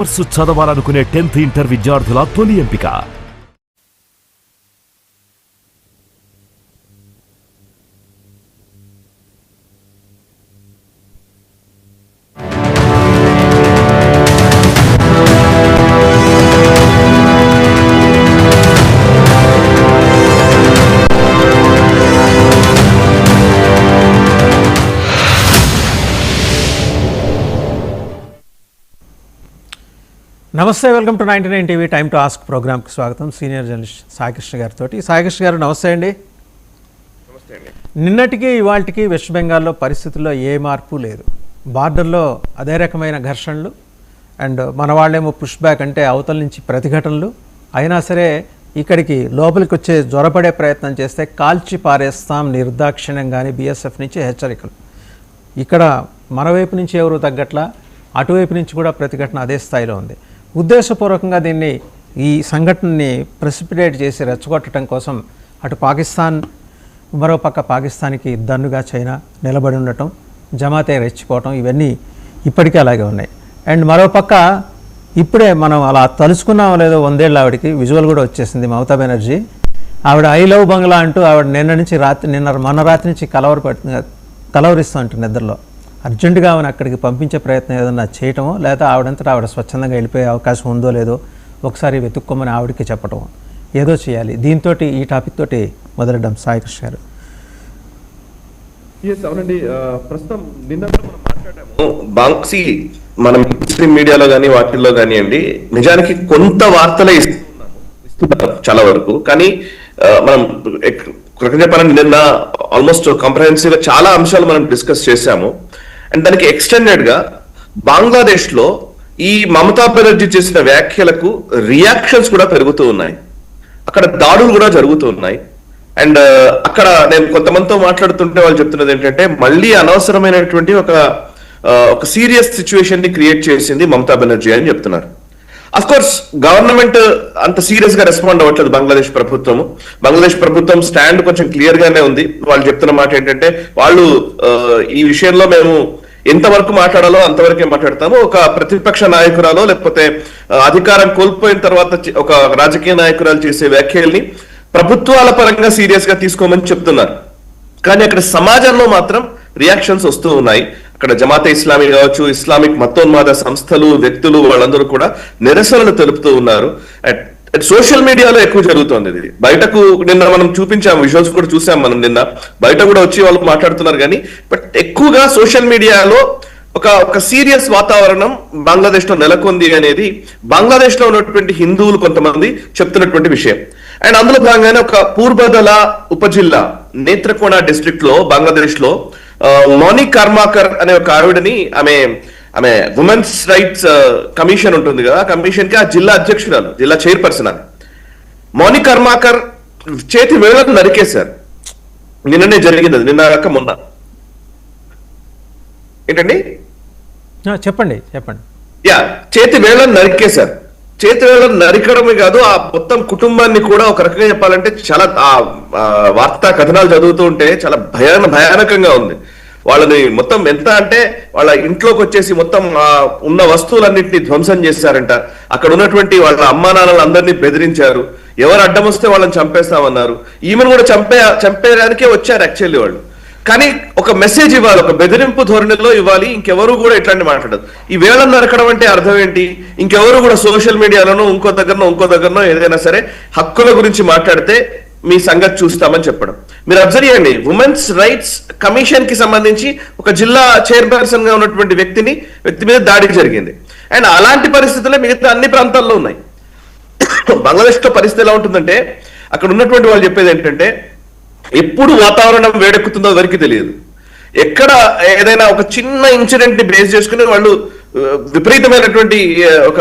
Course చదవాలనుకునే 10th inter విద్యార్థుల తొలి ఎంపిక. నమస్తే, welcome to 99 TV time to ask ప్రోగ్రామ్కి స్వాగతం. సీనియర్ జర్నలిస్ట్ సాయికృష్ణ గారితో. సాయికృష్ణ గారు నమస్తే అండి. నమస్తే అండి. నిన్నటికి ఇవాళకి వెస్ట్ బెంగాల్లో పరిస్థితుల్లో ఏ మార్పు లేదు. బార్డర్లో అదే రకమైన ఘర్షణలు అండ్ మన వాళ్ళేమో పుష్ బ్యాక్ అంటే అవతల నుంచి ప్రతిఘటనలు. అయినా సరే ఇక్కడికి లోపలికి వచ్చే జ్వరపడే ప్రయత్నం చేస్తే కాల్చి పారేస్తాం నిర్దాక్షిణ్యంగానే బీఎస్ఎఫ్ నుంచి హెచ్చరికలు. ఇక్కడ మన వైపు నుంచి ఎవరు తగ్గట్లా, అటువైపు నుంచి కూడా ప్రతిఘటన అదే స్థాయిలో ఉంది. ఉద్దేశపూర్వకంగా దీన్ని ఈ సంఘటనని ప్రెసిపిటేట్ చేసి రెచ్చగొట్టడం కోసం అటు పాకిస్తాన్, మరోపక్క పాకిస్తాన్కి దన్నుగా చైనా నిలబడి ఉండటం, జమాతే రెచ్చిపోవటం, ఇవన్నీ ఇప్పటికీ అలాగే ఉన్నాయి. అండ్ మరోపక్క ఇప్పుడే మనం అలా తలుచుకున్నామో లేదో 100 ఏళ్ళ ఆవిడకి విజువల్ కూడా వచ్చేసింది. మమతా బెనర్జీ ఆవిడ ఐ లవ్ బంగ్లా అంటూ ఆవిడ మొన్న రాత్రి నుంచి కలవరిస్తూ ఉంటుంది నిద్రలో. అర్జెంటుగా ఆమెను అక్కడికి పంపించే ప్రయత్నం ఏదన్నా చేయటమో, లేదా ఆవిడంతటా ఆవిడ స్వచ్ఛందంగా వెళ్ళిపోయే అవకాశం ఉందో లేదో ఒకసారి వెతుక్కోమని ఆవిడకి చెప్పటం, ఏదో చేయాలి. దీంతో ఈ టాపిక్ తోటి మొదలెడ్డాం. సాయికృష్ణ గారు. అవునండి, ప్రస్తుతం నిన్న మనం మాట్లాడాము మనం ముస్లిం మీడియాలో కానీ వాటిల్లో కానివ్వండి, నిజానికి కొంత వార్తలే ఇస్తున్నారు చాలా వరకు. కానీ మనం చెప్పాలంటే నిన్న ఆల్మోస్ట్ కాంప్రహెన్సివ్ గా చాలా అంశాలు మనం డిస్కస్ చేశాము. అండ్ దానికి ఎక్స్టెండెడ్ గా బంగ్లాదేశ్ లో ఈ మమతా బెనర్జీ చేసిన వ్యాఖ్యలకు రియాక్షన్స్ కూడా పెరుగుతూ ఉన్నాయి. అక్కడ దాడులు కూడా జరుగుతూ ఉన్నాయి. అండ్ అక్కడ నేను కొంతమందితో మాట్లాడుతుంటే వాళ్ళు చెప్తున్నది ఏంటంటే, మళ్ళీ అనవసరమైనటువంటి ఒక సీరియస్ సిచ్యువేషన్ ని క్రియేట్ చేసింది మమతా బెనర్జీ అని చెప్తున్నారు. అఫ్ కోర్స్ గవర్నమెంట్ అంత సీరియస్ గా రెస్పాండ్ అవ్వట్లేదు. బంగ్లాదేశ్ ప్రభుత్వం స్టాండ్ కొంచెం క్లియర్ గానే ఉంది. వాళ్ళు చెప్తున్న మాట ఏంటంటే, వాళ్ళు ఈ విషయంలో మేము ఎంతవరకు మాట్లాడాలో అంతవరకే మాట్లాడతాము. ఒక ప్రతిపక్ష నాయకురాలో లేకపోతే అధికారం కోల్పోయిన తర్వాత ఒక రాజకీయ నాయకురాలు చేసే వ్యాఖ్యల్ని ప్రభుత్వాల పరంగా సీరియస్ గా తీసుకోమని చెప్తున్నారు. కానీ అక్కడ సమాజంలో మాత్రం రియాక్షన్స్ వస్తూ ఉన్నాయి. అక్కడ జమాతే ఇస్లామీ కావచ్చు, ఇస్లామిక్ మతోన్మాద సంస్థలు, వ్యక్తులు, వాళ్ళందరూ కూడా నిరసనలు తెలుపుతూ ఉన్నారు. సోషల్ మీడియాలో ఎక్కువ జరుగుతోంది ఇది. బయటకు నిన్న మనం చూపించాము, విజువల్స్ కూడా చూసాం మనం నిన్న. బయట కూడా వచ్చి వాళ్ళు మాట్లాడుతున్నారు. కానీ బట్ ఎక్కువగా సోషల్ మీడియాలో ఒక సీరియస్ వాతావరణం బంగ్లాదేశ్ లో నెలకొంది అనేది బంగ్లాదేశ్ లో ఉన్నటువంటి హిందువులు కొంతమంది చెప్తున్నటువంటి విషయం. అండ్ అందులో భాగంగానే ఒక పూర్బదల ఉపజిల్లా నేత్రకోణ డిస్ట్రిక్ట్ లో బంగ్లాదేశ్ లో మోని కర్మాకర్ అనే ఒక ఆవిడని, ఆమె ఉమెన్స్ రైట్స్ కమిషన్ ఉంటుంది కదా, కమిషన్ కి ఆ జిల్లా అధ్యక్షురాలు, జిల్లా చైర్పర్సన్. అని మోని కర్మాకర్ చేతి వేళ్లను నరికేశారు. నిన్ననే జరిగింది అది, నిన్న మొన్న. ఏంటండి చెప్పండి. చేతి వేళ్లను నరికేశారు. చేతి వేళ్లను నరికడమే కాదు, ఆ మొత్తం కుటుంబాన్ని కూడా ఒక రకంగా చెప్పాలంటే చాలా వార్తా కథనాలు చదువుతూ ఉంటే చాలా భయానకంగా ఉంది. వాళ్ళని మొత్తం ఎంత అంటే వాళ్ళ ఇంట్లోకి వచ్చేసి మొత్తం ఉన్న వస్తువులన్నింటినీ ధ్వంసం చేశారంట. అక్కడ ఉన్నటువంటి వాళ్ళ అమ్మా నాన్నలు అందరినీ బెదిరించారు. ఎవరు అడ్డం వస్తే వాళ్ళని చంపేస్తామన్నారు. ఈమెను కూడా చంపేయడానికే వచ్చారు యాక్చువల్లీ వాళ్ళు. కానీ ఒక మెసేజ్ ఇవ్వాలి, ఒక బెదిరింపు ధోరణిలో ఇవ్వాలి. ఇంకెవరు కూడా ఇట్లాంటి మాట్లాడదు. ఈ వేళను నరకడం అంటే అర్థం ఏంటి? ఇంకెవరు కూడా సోషల్ మీడియాలోనో ఇంకో దగ్గరనో ఏదైనా సరే హక్కుల గురించి మాట్లాడితే మీ సంగతి చూస్తామని చెప్పడం. మీరు అబ్జర్వ్ చేయండి, ఉమెన్స్ రైట్స్ కమిషన్ కి సంబంధించి ఒక జిల్లా చైర్పర్సన్ గా ఉన్నటువంటి వ్యక్తి మీద దాడి జరిగింది. అండ్ అలాంటి పరిస్థితులే మిగతా అన్ని ప్రాంతాల్లో ఉన్నాయి. బంగ్లాదేశ్ లో పరిస్థితి ఎలా ఉంటుందంటే, అక్కడ ఉన్నటువంటి వాళ్ళు చెప్పేది ఏంటంటే, ఎప్పుడు వాతావరణం వేడెక్కుతుందో ఎవరికి తెలియదు. ఎక్కడ ఏదైనా ఒక చిన్న ఇన్సిడెంట్ ని బేస్ చేసుకుని వాళ్ళు విపరీతమైనటువంటి ఒక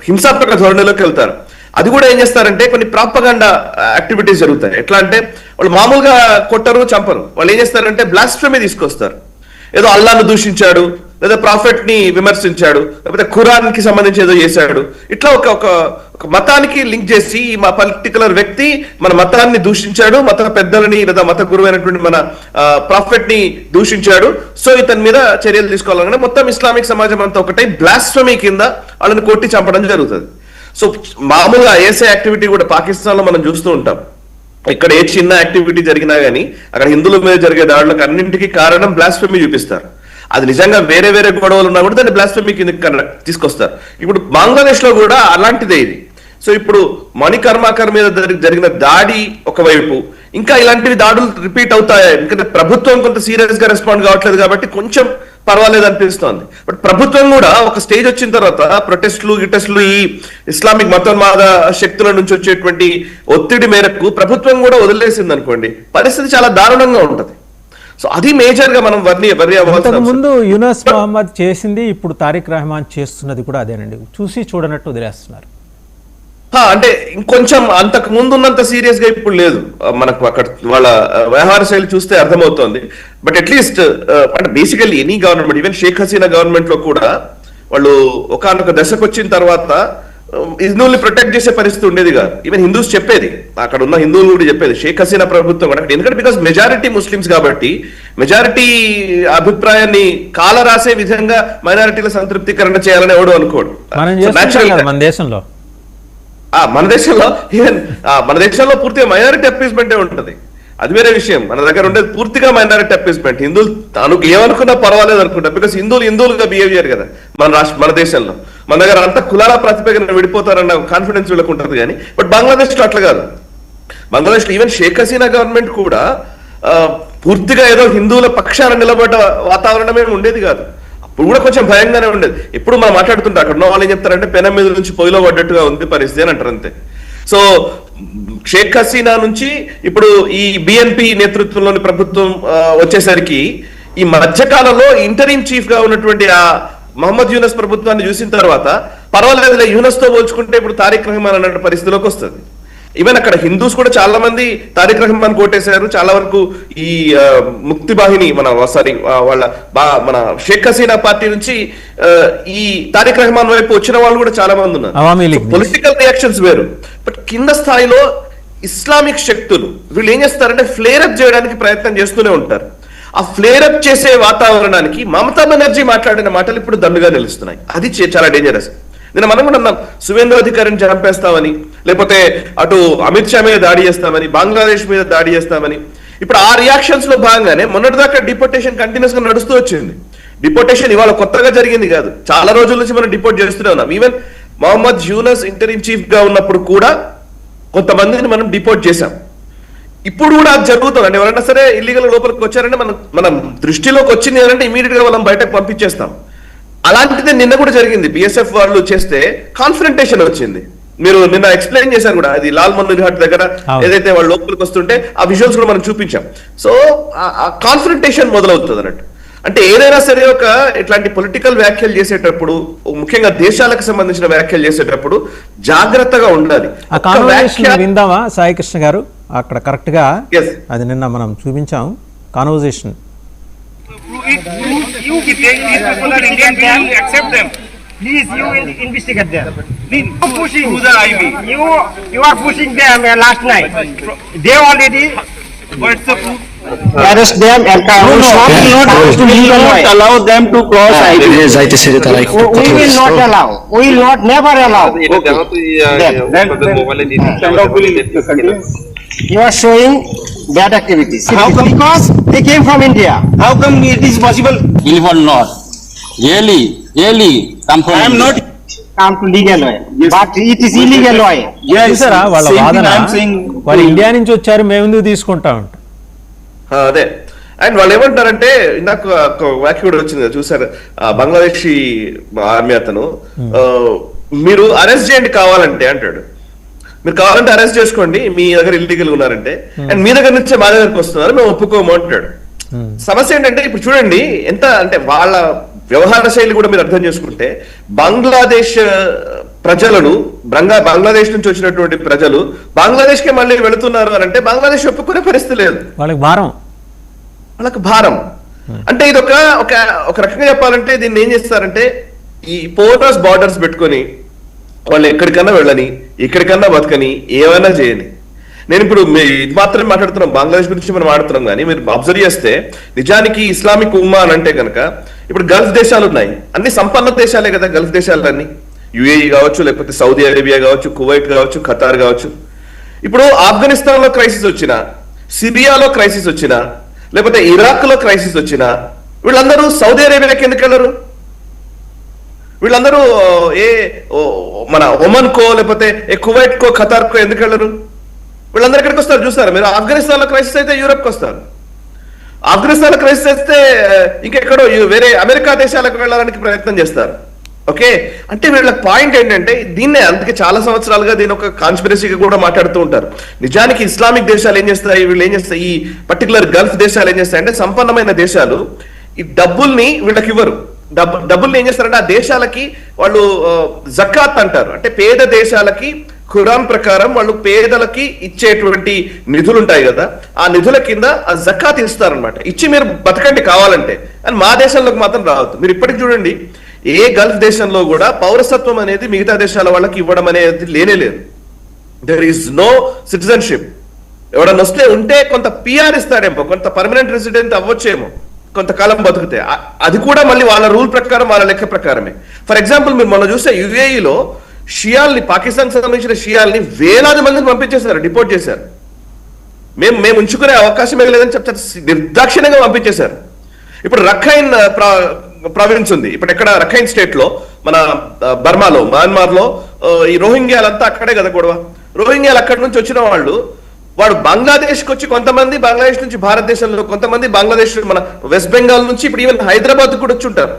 హింసాత్మక ధోరణిలోకి వెళ్తారు. అది కూడా ఏం చేస్తారంటే, కొన్ని ప్రాపగండా యాక్టివిటీస్ జరుగుతాయి. ఎట్లా అంటే, వాళ్ళు మామూలుగా కొట్టరు, చంపరు. వాళ్ళు ఏం చేస్తారంటే బ్లాస్ఫెమీ తీసుకొస్తారు. ఏదో అల్లాను దూషించాడు, లేదా ప్రాఫిట్ ని విమర్శించాడు, లేకపోతే ఖురాన్ కి సంబంధించి ఏదో చేశాడు. ఇట్లా ఒక ఒక మతానికి లింక్ చేసి మా పర్టికులర్ వ్యక్తి మన మతాన్ని దూషించాడు, మత పెద్దలని లేదా మత గురువు అయినటువంటి మన ప్రాఫిట్ ని దూషించాడు, సో ఇతని మీద చర్యలు తీసుకోవాలనే మొత్తం ఇస్లామిక్ సమాజం అంతా ఒకటే బ్లాస్ఫమీ కింద వాళ్ళని కొట్టి చంపడం జరుగుతుంది. సో మామూలుగా ఐఎస్ఐ యాక్టివిటీ కూడా పాకిస్తాన్ లో మనం చూస్తూ ఉంటాం. ఇక్కడ ఏ చిన్న యాక్టివిటీ జరిగినా గానీ అక్కడ హిందువుల మీద జరిగే దాడులకు అన్నింటికీ కారణం బ్లాస్ఫమీ చూపిస్తారు. అది నిజంగా వేరే వేరే గొడవలు ఉన్నా కూడా దాన్ని బ్లాస్ఫమీ కింద తీసుకొస్తారు. ఇప్పుడు బంగ్లాదేశ్ లో కూడా అలాంటిదే ఇది. సో ఇప్పుడు మణికర్మాకర్ మీద జరిగిన దాడి ఒకవైపు, ఇంకా ఇలాంటివి దాడులు రిపీట్ అవుతాయి. ఎందుకంటే ప్రభుత్వం కొంత సీరియస్ గా రెస్పాండ్ కావట్లేదు కాబట్టి కొంచెం పర్వాలేదు అనిపిస్తోంది. బట్ ప్రభుత్వం కూడా ఒక స్టేజ్ వచ్చిన తర్వాత ప్రొటెస్టులు గిటెస్టులు ఈ ఇస్లామిక్ మతోన్మాద శక్తుల నుంచి వచ్చేటువంటి ఒత్తిడి మేరకు ప్రభుత్వం కూడా వదిలేసింది అనుకోండి, పరిస్థితి చాలా దారుణంగా ఉంటది. సో అది మేజర్ గా మనం ముందు యూనస్ మహమ్మద్ చేసింది, ఇప్పుడు తారిక్ రెహమాన్ చేస్తున్నది కూడా అదేనండి. చూసి చూడనట్టు వదిలేస్తున్నారు. అంటే ఇంకొంచెం అంతకు ముందు ఉన్నంత సీరియస్ గా ఇప్పుడు లేదు. మనకు అక్కడ వాళ్ళ వ్యవహార శైలి చూస్తే అర్థమవుతోంది. బట్ అట్లీస్ట్ అంటే basically any government, even Sheikh Hasina government లో కూడా వాళ్ళు ఒకనొక దశకు వచ్చిన తర్వాత హిందువుల్ని ప్రొటెక్ట్ చేసే పరిస్థితి ఉండేది కాదు. ఈవెన్ హిందూస్ చెప్పేది, అక్కడ ఉన్న హిందువులు కూడా చెప్పేది షేక్ హసీనా ప్రభుత్వం కూడా, ఎందుకంటే బికాస్ మెజారిటీ ముస్లిమ్స్ కాబట్టి మెజారిటీ అభిప్రాయాన్ని కాల రాసే విధంగా మైనారిటీల సంతృప్తికరణ చేయాలని ఎవడు అనుకోడు. మన దేశంలో ఈవెన్ మన దేశంలో పూర్తిగా మైనారిటీ అప్పీస్మెంటే ఉంటది. అది వేరే విషయం. మన దగ్గర ఉండేది పూర్తిగా మైనారిటీ అప్పీస్మెంట్. హిందువులు తనకు ఏమనుకున్నా పర్వాలేదు అనుకుంటా, బికాస్ హిందువులుగా బిహేవియర్ కదా మన దేశంలో. మన దగ్గర అంతా కులాల ప్రాతిపదికన విడిపోతారన్న కాన్ఫిడెన్స్ వీళ్ళకు ఉంటుంది. కానీ బట్ బంగ్లాదేశ్ లో అట్లా కాదు. బంగ్లాదేశ్ లో ఈవెన్ షేక్ హసీనా గవర్నమెంట్ కూడా పూర్తిగా ఏదో హిందువుల పక్షాన నిలబడ్డ వాతావరణమే ఉండేది కాదు. అప్పుడు కూడా కొంచెం భయంగానే ఉండేది. ఎప్పుడు మనం మాట్లాడుతుంటే అక్కడ ఉన్న వాళ్ళు ఏం చెప్తారంటే పెనం మీద నుంచి పొయ్యిలో పడ్డట్టుగా ఉంది పరిస్థితి అని అంటారు అంతే. సో షేక్ హసీనా నుంచి ఇప్పుడు ఈ బిఎన్పి నేతృత్వంలోని ప్రభుత్వం వచ్చేసరికి ఈ మధ్యకాలంలో ఇంటరీమ్ చీఫ్ గా ఉన్నటువంటి ఆ మహమ్మద్ యూనస్ ప్రభుత్వాన్ని చూసిన తర్వాత పర్వాలేదు, యూనస్ తో పోల్చుకుంటే ఇప్పుడు తారిక్ రెహమాన్ అన్న పరిస్థితిలోకి వస్తుంది. ఈవెన్ అక్కడ హిందూస్ కూడా చాలా మంది తారిక్ రెహమాన్ కోటేశారు. చాలా వరకు ఈ ముక్తి బాహిని మన షేక్ హసీనా పార్టీ నుంచి ఈ తారిక్ రెహమాన్ వైపు వచ్చిన వాళ్ళు కూడా చాలా మంది ఉన్నారు. పొలిటికల్ రియాక్షన్స్ వేరు. బట్ కింద స్థాయిలో ఇస్లామిక్ శక్తులు వీళ్ళు ఏం చేస్తారంటే ఫ్లేరప్ చేయడానికి ప్రయత్నం చేస్తూనే ఉంటారు. ఆ ఫ్లేరప్ చేసే వాతావరణానికి మమతా బెనర్జీ మాట్లాడిన మాటలు ఇప్పుడు దండుగా నిలుస్తున్నాయి. అది చాలా డేంజరస్. నిన్న మనం కూడా అన్నాం, సువేంద్ర అధికారిని చంపేస్తామని, లేకపోతే అటు అమిత్ షా మీద దాడి చేస్తామని, బంగ్లాదేశ్ మీద దాడి చేస్తామని. ఇప్పుడు ఆ రియాక్షన్స్ లో భాగంగానే మొన్నటిదాకా డిపోర్టేషన్ కంటిన్యూస్ గా నడుస్తూ వచ్చింది. డిపోర్టేషన్ ఇవాళ కొత్తగా జరిగింది కాదు, చాలా రోజుల నుంచి మనం డిపోర్ట్ చేస్తూనే ఉన్నాం. Even Mohammad Yunus interim chief గా ఉన్నప్పుడు కూడా కొంతమందిని మనం డిపోర్ట్ చేశాం. ఇప్పుడు కూడా అది జరుగుతుంది. అంటే ఎవరైనా సరే ఇల్లీగల్ లోపలికి వచ్చారంటే మనం దృష్టిలోకి వచ్చింది అంటే ఇమీడియట్ గా మనం బయటకు పంపించేస్తాం. అలాంటిదే నిన్న కూడా జరిగింది. బిఎస్ఎఫ్ వాళ్ళు చేస్తే కాన్ఫ్రంటేషన్ వచ్చింది. మీరు నిన్న ఎక్స్ప్లెయిన్ చేశారు కూడా, అది లాల్ మనోహర్ ఘాట్ దగ్గర ఏదైతే వాళ్ళు లోపలికి వస్తుంటే ఆ విజువల్స్ కూడా మనం చూపించాం. సో ఆ కాన్ఫ్రంటేషన్ మొదలవుతుంది అన్నట్టు. అంటే ఏదైనా సరే ఒక ఇట్లాంటి పొలిటికల్ వ్యాఖ్యలు చేసేటప్పుడు, ముఖ్యంగా దేశాలకు సంబంధించిన వ్యాఖ్యలు చేసేటప్పుడు జాగ్రత్తగా ఉండాలి. విందామా సాయి కృష్ణ గారు? అక్కడ కరెక్ట్ గా అది నిన్న మనం చూపించాం conversation. You these people are Indian, we accept them. Please, you investigate them. Please, pushing to the IB. You are pushing them last night. They already. What's the proof? Arrest them and not allow them to cross IB. We will not allow. We will not never allow. You are showing bad activities. How come? Because they came from India. How come it is possible? Illegal not. Really come from. I am not come to legal way. Yes. But it is illegal way. Yes. చూసారా వాళ్ళ వాదన? వాళ్ళు India నుంచి వచ్చారు, మేము ఎందుకు తీసుకుంటాం. అదే. అండ్ వాళ్ళు ఏమంటారంటే, ఇందాక ఒక వ్యాఖ్య కూడా వచ్చింది చూసారు, బంగ్లాదేశీ ఆర్మీ అతను, మీరు అరెస్ట్ చేయండి కావాలంటే అంటాడు. మీరు కావాలంటే అరెస్ట్ చేసుకోండి, మీ దగ్గర ఇల్లీగల్ ఉన్నారంటే, అండ్ మీ దగ్గర నుంచే మా దగ్గరకు వస్తున్నారు, మేము ఒప్పుకోము అంటాడు. సమస్య ఏంటంటే ఇప్పుడు చూడండి ఎంత అంటే వాళ్ళ వ్యవహార శైలి కూడా మీరు అర్థం చేసుకుంటే, బంగ్లాదేశ్ ప్రజలను బంగ్లాదేశ్ నుంచి వచ్చినటువంటి ప్రజలు బంగ్లాదేశ్ కే మళ్ళీ వెళుతున్నారు అని అంటే బంగ్లాదేశ్ ఒప్పుకునే పరిస్థితి లేదు. వాళ్ళకి భారం. అంటే ఇది ఒక రకంగా చెప్పాలంటే దీన్ని ఏం చేస్తారంటే ఈ పోర్టర్స్ బార్డర్స్ పెట్టుకొని వాళ్ళు ఎక్కడికన్నా వెళ్ళని, ఎక్కడికన్నా బతకని, ఏమైనా చేయని. నేను ఇప్పుడు ఇది మాత్రమే మాట్లాడుతున్నాం, బంగ్లాదేశ్ గురించి మనం మాట్లాడుతున్నాం, కానీ మీరు అబ్జర్వ్ చేస్తే నిజానికి ఇస్లామిక్ ఉమ్మా అని అంటే కనుక ఇప్పుడు గల్ఫ్ దేశాలు ఉన్నాయి, అన్ని సంపన్న దేశాలే కదా గల్ఫ్ దేశాలన్నీ. యుఏఈ కావచ్చు, లేకపోతే సౌదీ అరేబియా కావచ్చు, కువైట్ కావచ్చు, ఖతార్ కావచ్చు. ఇప్పుడు ఆఫ్ఘనిస్తాన్ లో క్రైసిస్ వచ్చినా, సిరియాలో క్రైసిస్ వచ్చినా, లేకపోతే ఇరాక్ లో క్రైసిస్ వచ్చినా వీళ్ళందరూ సౌదీ అరేబియాకి ఎందుకు వెళ్ళరు? వీళ్ళందరూ మన ఒమన్ కో, లేకపోతే కువైట్ కో, ఖతార్ కో ఎందుకు వెళ్ళరు? వీళ్ళందరూ ఎక్కడికి వస్తారు చూస్తారా మీరు? ఆఫ్ఘనిస్తాన్ లో క్రైసిస్ అయితే యూరోప్ కి వస్తారు, ఆఫ్ఘనిస్తాన్ లో క్రైసిస్ అయితే ఇంకెక్కడో వేరే అమెరికా దేశాలకు వెళ్ళడానికి ప్రయత్నం చేస్తారు. ఓకే, అంటే వీళ్ళ పాయింట్ ఏంటంటే దీన్నే అందుకే చాలా సంవత్సరాలుగా దీని ఒక కాన్స్పిరసీగా కూడా మాట్లాడుతూ ఉంటారు. నిజానికి ఇస్లామిక్ దేశాలు ఏం చేస్తాయి, వీళ్ళు ఏం చేస్తాయి, ఈ పర్టికులర్ గల్ఫ్ దేశాలు ఏం చేస్తాయి అంటే సంపన్నమైన దేశాలు ఈ డబ్బుల్ని వీళ్ళకి ఇవ్వరు. డబ్బుల్ని ఏం చేస్తారంటే ఆ దేశాలకి వాళ్ళు జకాత్ అంటారు, అంటే పేద దేశాలకి ఖురాన్ ప్రకారం వాళ్ళు పేదలకి ఇచ్చేటువంటి నిధులు ఉంటాయి కదా, ఆ నిధుల కింద ఆ జకాత్ ఇస్తారనమాట. ఇచ్చి మీరు బతకండి కావాలంటే, అని మా దేశంలోకి మాత్రం రావద్దు. మీరు ఇప్పటికి చూడండి, ఏ గల్ఫ్ దేశంలో కూడా పౌరసత్వం అనేది మిగతా దేశాల వాళ్ళకి ఇవ్వడం అనేది లేనే లేదు. There is no citizenship. ఎవడన్నా వస్తే ఉంటే కొంత పిఆర్ ఇస్తాడేమో, కొంత పర్మనెంట్ రెసిడెంట్ అవ్వచ్చేమో కొంతకాలం బతుకుతే, అది కూడా మళ్ళీ వాళ్ళ రూల్ ప్రకారం, వాళ్ళ లెక్క ప్రకారమే. ఫర్ ఎగ్జాంపుల్ మీరు మొన్న చూస్తే యుఏఈలో షియాల్ని, పాకిస్తాన్ సంబంధించిన షియాల్ని వేలాది మందిని పంపించేశారు, డిపోర్ట్ చేశారు. మేము ఉంచుకునే అవకాశం లేదని చెప్తారు, నిర్దాక్షిణ్యంగా పంపించేశారు. ఇప్పుడు రఖైన్ ప్రావిన్స్ ఉంది, ఇప్పుడు ఎక్కడ రఖైన్ స్టేట్ లో, మన బర్మాలో, మయన్మార్ లో ఈ రోహింగ్యాలంతా అక్కడే కదా గొడవ. రోహింగ్యాలు అక్కడి నుంచి వచ్చిన వాడు బంగ్లాదేశ్కి వచ్చి, కొంతమంది బంగ్లాదేశ్ నుంచి భారతదేశంలో, కొంతమంది బంగ్లాదేశ్ మన వెస్ట్ బెంగాల్ నుంచి, ఇప్పుడు ఈవెన్ హైదరాబాద్ కూడా వచ్చి ఉంటారు.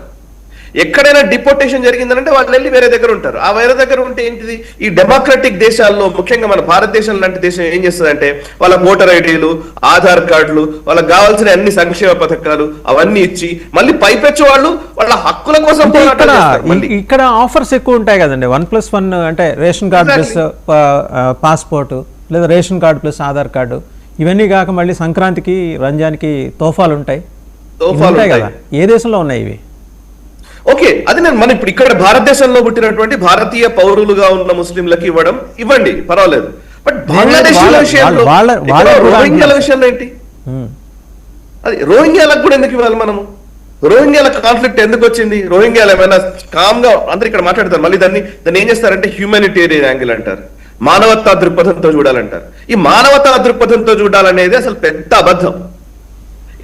ఎక్కడైనా డిపోర్టేషన్ జరిగిందంటే వాళ్ళు వెళ్ళి వేరే దగ్గర ఉంటారు. ఆ వేరే దగ్గర ఉంటే ఏంటిది, ఈ డెమోక్రటిక్ దేశాల్లో, ముఖ్యంగా మన భారతదేశం లాంటి దేశం ఏం చేస్తుందంటే వాళ్ళ ఓటర్ ఐడీలు, ఆధార్ కార్డులు, వాళ్ళకి కావాల్సిన అన్ని సంక్షేమ పథకాలు అవన్నీ ఇచ్చి మళ్ళీ పైపెచ్చు వాళ్ళు వాళ్ళ హక్కుల కోసం ఇక్కడ ఆఫర్స్ ఎక్కువ ఉంటాయి కదండి. 1+1 అంటే రేషన్ కార్డు ప్లస్ పాస్పోర్ట్, లేదా ration card plus Aadhaar card, ఇవన్నీ కాక మళ్ళీ సంక్రాంతికి, రంజాన్కి తోఫాలు ఉంటాయి కదా. ఏ దేశంలో ఉన్నాయి ఇవి? ఓకే, అది మన ఇప్పుడు ఇక్కడ భారతదేశంలో పుట్టినటువంటి భారతీయ పౌరులుగా ఉన్న ముస్లింలకు ఇవ్వండి పర్వాలేదు. బట్ బంగ్లాదేశ్ విషయంలో, రోహింగ్యాల విషయంలో ఏంటి? అది రోహింగ్యాలకు కూడా ఎందుకు ఇవ్వాలి మనము? రోహింగ్యాల కాన్ఫ్లిక్ట్ ఎందుకు వచ్చింది? రోహింగ్యాలు ఏమైనా కామ్ గా అందరు ఇక్కడ మాట్లాడతారు, మళ్ళీ దాన్ని ఏం చేస్తారంటే హ్యూమానిటేరియన్ యాంగిల్ అంటారు, మానవతా దృక్పథంతో చూడాలంటారు. ఈ మానవతా దృక్పథంతో చూడాలనేది అసలు పెద్ద అబద్ధం.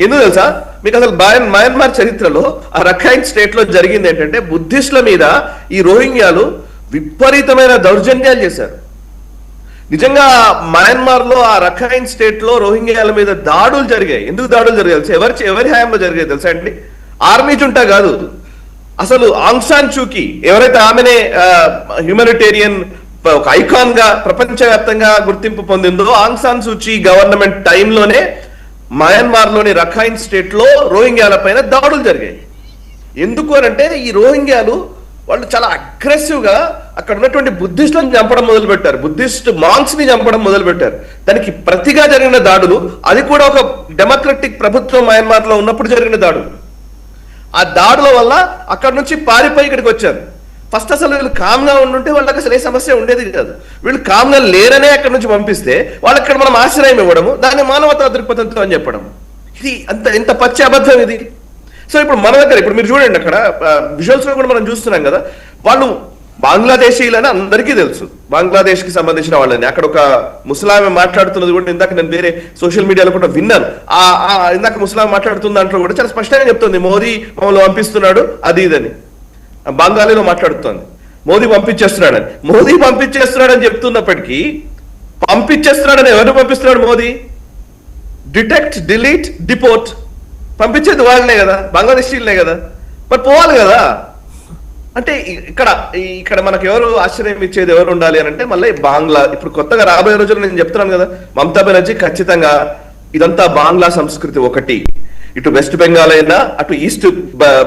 ఎందుకు తెలుసా మీకు? అసలు మయన్మార్ చరిత్రలో ఆ రఖైన్ స్టేట్ లో జరిగింది ఏంటంటే, బుద్ధిస్టుల మీద ఈ రోహింగ్యాలు విపరీతమైన దౌర్జన్యాలు చేశారు. నిజంగా మయన్మార్ లో ఆ రఖైన్ స్టేట్ లో రోహింగ్యాల మీద దాడులు జరిగాయి. ఎందుకు దాడులు జరిగాయి? ఎవరి హయాంలో జరిగాయి తెలుసా అండి? ఆర్మీ జుంటా కాదు, అసలు ఆంగ్ సాన్ సూకీ ఎవరైతే ఆమెనే హ్యూమానిటేరియన్ ఒక ఐకాన్ గా ప్రపంచవ్యాప్తంగా గుర్తింపు పొందిందో, ఆంగ్ సాన్ సూచీ గవర్నమెంట్ టైంలోనే మయన్మార్ లోని రఖైన్ స్టేట్ లో రోహింగ్యాల పైన దాడులు జరిగాయి. ఎందుకు అనంటే ఈ రోహింగ్యాలు వాళ్ళు చాలా అగ్రెసివ్ గా అక్కడ ఉన్నటువంటి బుద్ధిస్టులను చంపడం మొదలు పెట్టారు, బుద్ధిస్ట్ మాంక్స్ ని చంపడం మొదలు పెట్టారు. దానికి ప్రతిగా జరిగిన దాడులు, అది కూడా ఒక డెమోక్రటిక్ ప్రభుత్వం మయన్మార్ లో ఉన్నప్పుడు జరిగిన దాడులు. ఆ దాడుల వల్ల అక్కడ నుంచి పారిపోయి ఇక్కడికి వచ్చారు. ఫస్ట్ అసలు వీళ్ళు కామ్గా ఉండుంటే వాళ్ళకి అసలు ఏ సమస్య ఉండేది కాదు. వీళ్ళు కామ్గా లేరనే అక్కడ నుంచి పంపిస్తే వాళ్ళకి ఇక్కడ మనం ఆశ్రయం ఇవ్వడము, దాన్ని మానవతా దృక్పథంతో అని చెప్పడం, ఇది ఎంత పచ్చి అబద్ధం ఇది. సో ఇప్పుడు మన దగ్గర ఇప్పుడు మీరు చూడండి, అక్కడ విజువల్స్ లో కూడా మనం చూస్తున్నాం కదా, వాళ్ళు బంగ్లాదేశీయులని అందరికీ తెలుసు, బంగ్లాదేశ్ కి సంబంధించిన వాళ్ళని. అక్కడ ఒక ముస్లాం మాట్లాడుతున్నది కూడా ఇందాక నేను వేరే సోషల్ మీడియాలో కూడా విన్నాను. ఇందాక ముస్లాం మాట్లాడుతున్న దాంట్లో కూడా చాలా స్పష్టంగా చెప్తుంది, మోదీ మమ్మల్ని పంపిస్తున్నాడు అది ఇదని. బెంగాలీలో మాట్లాడుతోంది, మోదీ పంపించేస్తున్నాడని. మోదీ పంపించేస్తున్నాడని చెప్తున్నప్పటికీ, పంపించేస్తున్నాడని ఎవరు పంపిస్తున్నాడు? మోదీ డిటెక్ట్, డిలీట్, డిపోర్ట్ పంపించేది వాళ్ళనే కదా, బంగ్లాదేశీలనే కదా. మరి పోవాలి కదా. అంటే ఇక్కడ మనకు ఎవరు ఆశ్రయం ఇచ్చేది ఎవరు ఉండాలి అని అంటే మళ్ళీ బాంగ్లా. ఇప్పుడు కొత్తగా రాబోయే రోజుల్లో నేను చెప్తున్నాను కదా, మమతా బెనర్జీ ఖచ్చితంగా ఇదంతా బాంగ్లా సంస్కృతి ఒకటి, ఇటు వెస్ట్ బెంగాల్ అయినా, అటు ఈస్ట్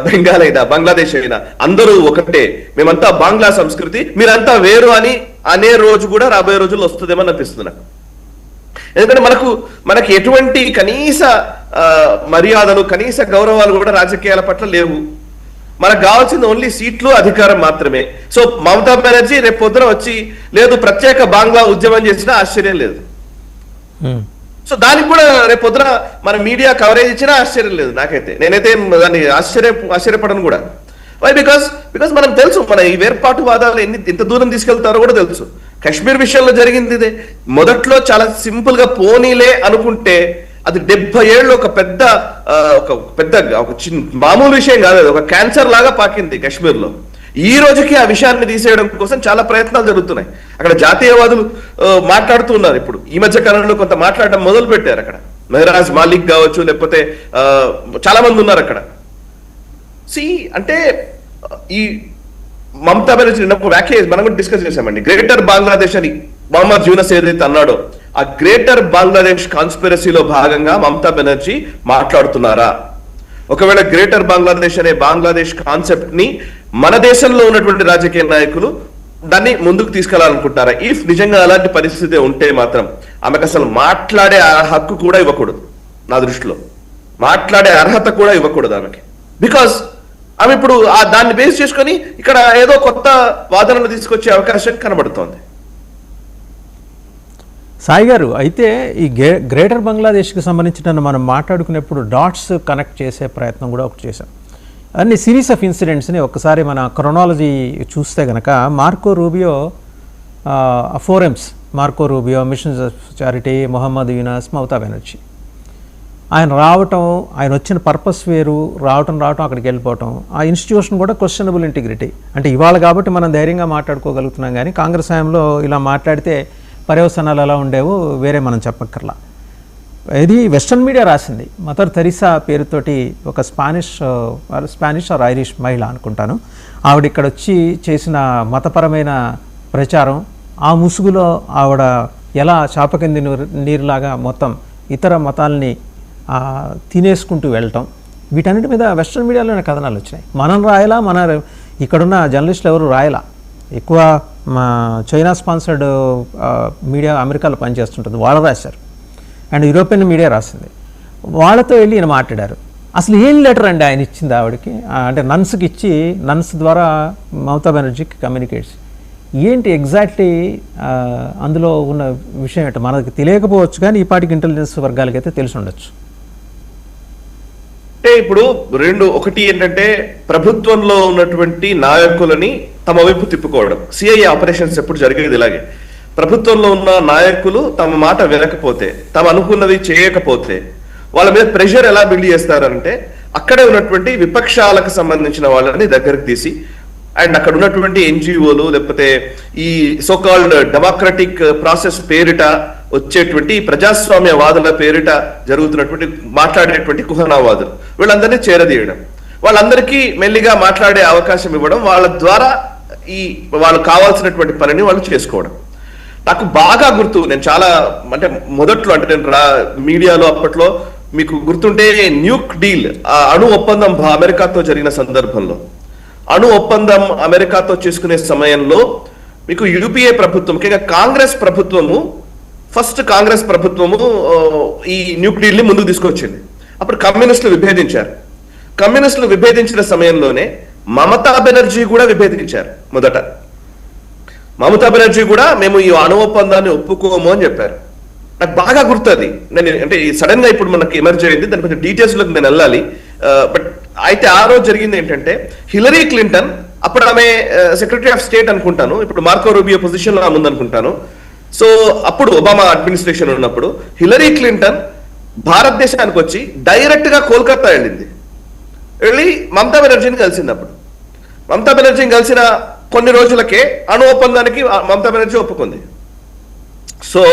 బెంగాల్ అయినా, బంగ్లాదేశ్ అయినా అందరూ ఒకటే, మేమంతా బాంగ్లా సంస్కృతి, మీరంతా వేరు అని అనే రోజు కూడా రాబోయే రోజుల్లో వస్తుందేమని అనిపిస్తుంది నాకు. ఎందుకంటే మనకి ఎటువంటి కనీస మర్యాదలు, కనీస గౌరవాలు కూడా రాజకీయాల పట్ల లేవు. మనకు కావాల్సింది ఓన్లీ సీట్లు, అధికారం మాత్రమే. సో మమతా బెనర్జీ రేపు పొద్దున వచ్చి లేదు ప్రత్యేక బాంగ్లా ఉద్యమం చేసినా ఆశ్చర్యం లేదు. సో దానికి కూడా రేపు పొద్దున మన మీడియా కవరేజ్ ఇచ్చినా ఆశ్చర్యం లేదు నాకైతే. నేనైతే దాన్ని ఆశ్చర్యపడను కూడా. వై? బికాస్ మనం తెలుసు మన ఈ వేర్పాటు వాదాలు ఎంత దూరం తీసుకెళ్తారో కూడా తెలుసు. కాశ్మీర్ విషయంలో జరిగింది ఇదే. మొదట్లో చాలా సింపుల్ గా పోనీలే అనుకుంటే అది 70 ఏళ్ళు ఒక పెద్ద మామూలు విషయం కాదు, ఒక క్యాన్సర్ లాగా పాకింది కాశ్మీర్ లో. ఈ రోజుకి ఆ విషయాన్ని తీసేయడం కోసం చాలా ప్రయత్నాలు జరుగుతున్నాయి. అక్కడ జాతీయవాదులు మాట్లాడుతున్నారు. ఇప్పుడు ఈ మధ్య కాలంలో కొంత మాట్లాడడం మొదలు పెట్టారు. అక్కడ మెహరాజ్ మాలిక్ కావచ్చు, లేకపోతే చాలా మంది ఉన్నారు అక్కడ. అంటే ఈ మమతా బెనర్జీ వ్యాఖ్య మనం కూడా డిస్కస్ చేశామండి. గ్రేటర్ బంగ్లాదేశ్ అని మొహమ్మద్ యూనస్ ఏదైతే అన్నాడో, ఆ గ్రేటర్ బంగ్లాదేశ్ కాన్స్పిరసీలో భాగంగా మమతా బెనర్జీ మాట్లాడుతున్నారా? ఒకవేళ గ్రేటర్ బంగ్లాదేశ్ అనే బంగ్లాదేశ్ కాన్సెప్ట్ ని మన దేశంలో ఉన్నటువంటి రాజకీయ నాయకులు దాన్ని ముందుకు తీసుకెళ్లాలనుకుంటారా? ఇఫ్ నిజంగా అలాంటి పరిస్థితి ఉంటే మాత్రం ఆమెకు అసలు మాట్లాడే హక్కు కూడా ఇవ్వకూడదు. నా దృష్టిలో మాట్లాడే అర్హత కూడా ఇవ్వకూడదు ఆమెకి. బికాస్ ఆమె ఇప్పుడు దాన్ని బేస్ చేసుకొని ఇక్కడ ఏదో కొత్త వాదనలు తీసుకొచ్చే అవకాశం కనబడుతోంది. సాయి గారు, అయితే ఈ గ్రేటర్ బంగ్లాదేశ్కి సంబంధించిన మనం మాట్లాడుకునేప్పుడు డాట్స్ కనెక్ట్ చేసే ప్రయత్నం కూడా ఒకటి చేశాం. అన్ని సిరీస్ ఆఫ్ ఇన్సిడెంట్స్ని ఒక్కసారి మన క్రొనాలజీ చూస్తే కనుక Marco Rubio, 4Ms, Marco Rubio, mission charity, Mohammed Yunus, Mamata Banerjee, ఆయన రావటం, ఆయన వచ్చిన పర్పస్ వేరు, రావటం అక్కడికి వెళ్ళిపోవటం, ఆ ఇన్స్టిట్యూషన్ కూడా క్వశ్చనబుల్ ఇంటిగ్రిటీ. అంటే ఇవాళ కాబట్టి మనం ధైర్యంగా మాట్లాడుకోగలుగుతున్నాం, కానీ కాంగ్రెస్ హయాంలో ఇలా మాట్లాడితే పర్యవసనాలు ఎలా ఉండేవో వేరే మనం చెప్పక్కర్లా. ఇది వెస్ట్రన్ మీడియా రాసింది. మదర్ తెరీసా పేరుతోటి ఒక స్పానిష్ ఆర్ ఐరిష్ మహిళ అనుకుంటాను, ఆవిడ ఇక్కడ వచ్చి చేసిన మతపరమైన ప్రచారం, ఆ ముసుగులో ఆవిడ ఎలా చాపకింది నీరులాగా మొత్తం ఇతర మతాలని తినేసుకుంటూ వెళ్ళటం, వీటన్నిటి మీద వెస్ట్రన్ మీడియాలోనే కథనాలు వచ్చినాయి. మనం రాయలా, ఇక్కడున్న జర్నలిస్టులు ఎవరు రాయలా. ఎక్కువ మా చైనా స్పాన్సర్డ్ మీడియా అమెరికాలో పనిచేస్తుంటుంది, వాళ్ళు రాశారు. అండ్ యూరోపియన్ మీడియా రాసింది. వాళ్ళతో వెళ్ళి ఈయన మాట్లాడారు. అసలు ఏం లెటర్ అండి ఆయన ఇచ్చింది ఆవిడకి, అంటే నన్స్కి ఇచ్చి, నన్స్ ద్వారా మమతా బెనర్జీకి కమ్యూనికేట్స్ ఏంటి ఎగ్జాక్ట్లీ అందులో ఉన్న విషయం ఏంటో మనకి తెలియకపోవచ్చు, కానీ ఈ పాటికి ఇంటెలిజెన్స్ వర్గాలకైతే తెలిసి ఉండొచ్చు. అంటే ఇప్పుడు ఒకటి ఏంటంటే ప్రభుత్వంలో ఉన్నటువంటి నాయకులని తమ వైపు తిప్పుకోవడం. సిఐఏ ఆపరేషన్స్ ఎప్పుడు జరిగేది ఇలాగే. ప్రభుత్వంలో ఉన్న నాయకులు తమ మాట వినకపోతే, తమ అనుకున్నది చేయకపోతే వాళ్ళ మీద ప్రెషర్ ఎలా బిల్డ్ చేస్తారంటే అక్కడే ఉన్నటువంటి విపక్షాలకు సంబంధించిన వాళ్ళని దగ్గరికి తీసి, అండ్ అక్కడ ఉన్నటువంటి ఎన్జిఓలు లేకపోతే ఈ సోకాల్డ్ డెమోక్రటిక్ ప్రాసెస్ పేరిట వచ్చేటువంటి ప్రజాస్వామ్యవాదుల పేరిట జరుగుతున్నటువంటి మాట్లాడేటువంటి కుహనావాదులు వీళ్ళందరినీ చేరదీయడం, వాళ్ళందరికీ మెల్లిగా మాట్లాడే అవకాశం ఇవ్వడం, వాళ్ళ ద్వారా వాళ్ళు కావాల్సినటువంటి పనిని వాళ్ళు చేసుకోవడం. నాకు బాగా గుర్తు, నేను చాలా అంటే మొదట్లో అంటే నేను మీడియాలో అప్పట్లో మీకు గుర్తుంటే న్యూక్ డీల్, అణు ఒప్పందం అమెరికాతో జరిగిన సందర్భంలో, అణు ఒప్పందం అమెరికాతో చేసుకునే సమయంలో మీకు యూపీఏ ప్రభుత్వం, ముఖ్యంగా కాంగ్రెస్ ప్రభుత్వము, ఫస్ట్ కాంగ్రెస్ ప్రభుత్వము ఈ న్యూక్ డీల్ ని ముందుకు తీసుకొచ్చింది. అప్పుడు కమ్యూనిస్టులు విభేదించారు. కమ్యూనిస్టులు విభేదించిన సమయంలోనే మమతా బెనర్జీ కూడా విభేదించారు. మొదట మమతా బెనర్జీ కూడా మేము ఈ అణు ఒప్పందాన్ని ఒప్పుకోము అని చెప్పారు. నాకు బాగా గుర్తుంది. నేను అంటే సడన్ గా ఇప్పుడు మనకి ఎమర్జీ అయింది, దాని కొంచెం డీటెయిల్స్ లోకి నేను వెళ్ళాలి. బట్ అయితే ఆ రోజు జరిగింది ఏంటంటే, హిలరీ క్లింటన్, అప్పుడు ఆమె సెక్రటరీ ఆఫ్ స్టేట్ అనుకుంటాను, ఇప్పుడు మార్కో రూబియో పొజిషన్ లో ఆమె ఉందనుకుంటాను. సో అప్పుడు ఒబామా అడ్మినిస్ట్రేషన్ ఉన్నప్పుడు హిలరీ క్లింటన్ భారతదేశానికి వచ్చి డైరెక్ట్ గా కోల్కతా వెళ్ళింది. వెళ్ళి మమతా బెనర్జీని కలిసింది. అప్పుడు మమతా బెనర్జీని కలిసిన కొన్ని రోజులకే అణు ఒప్పందానికి మమతా బెనర్జీ ఒప్పుకుంది. సో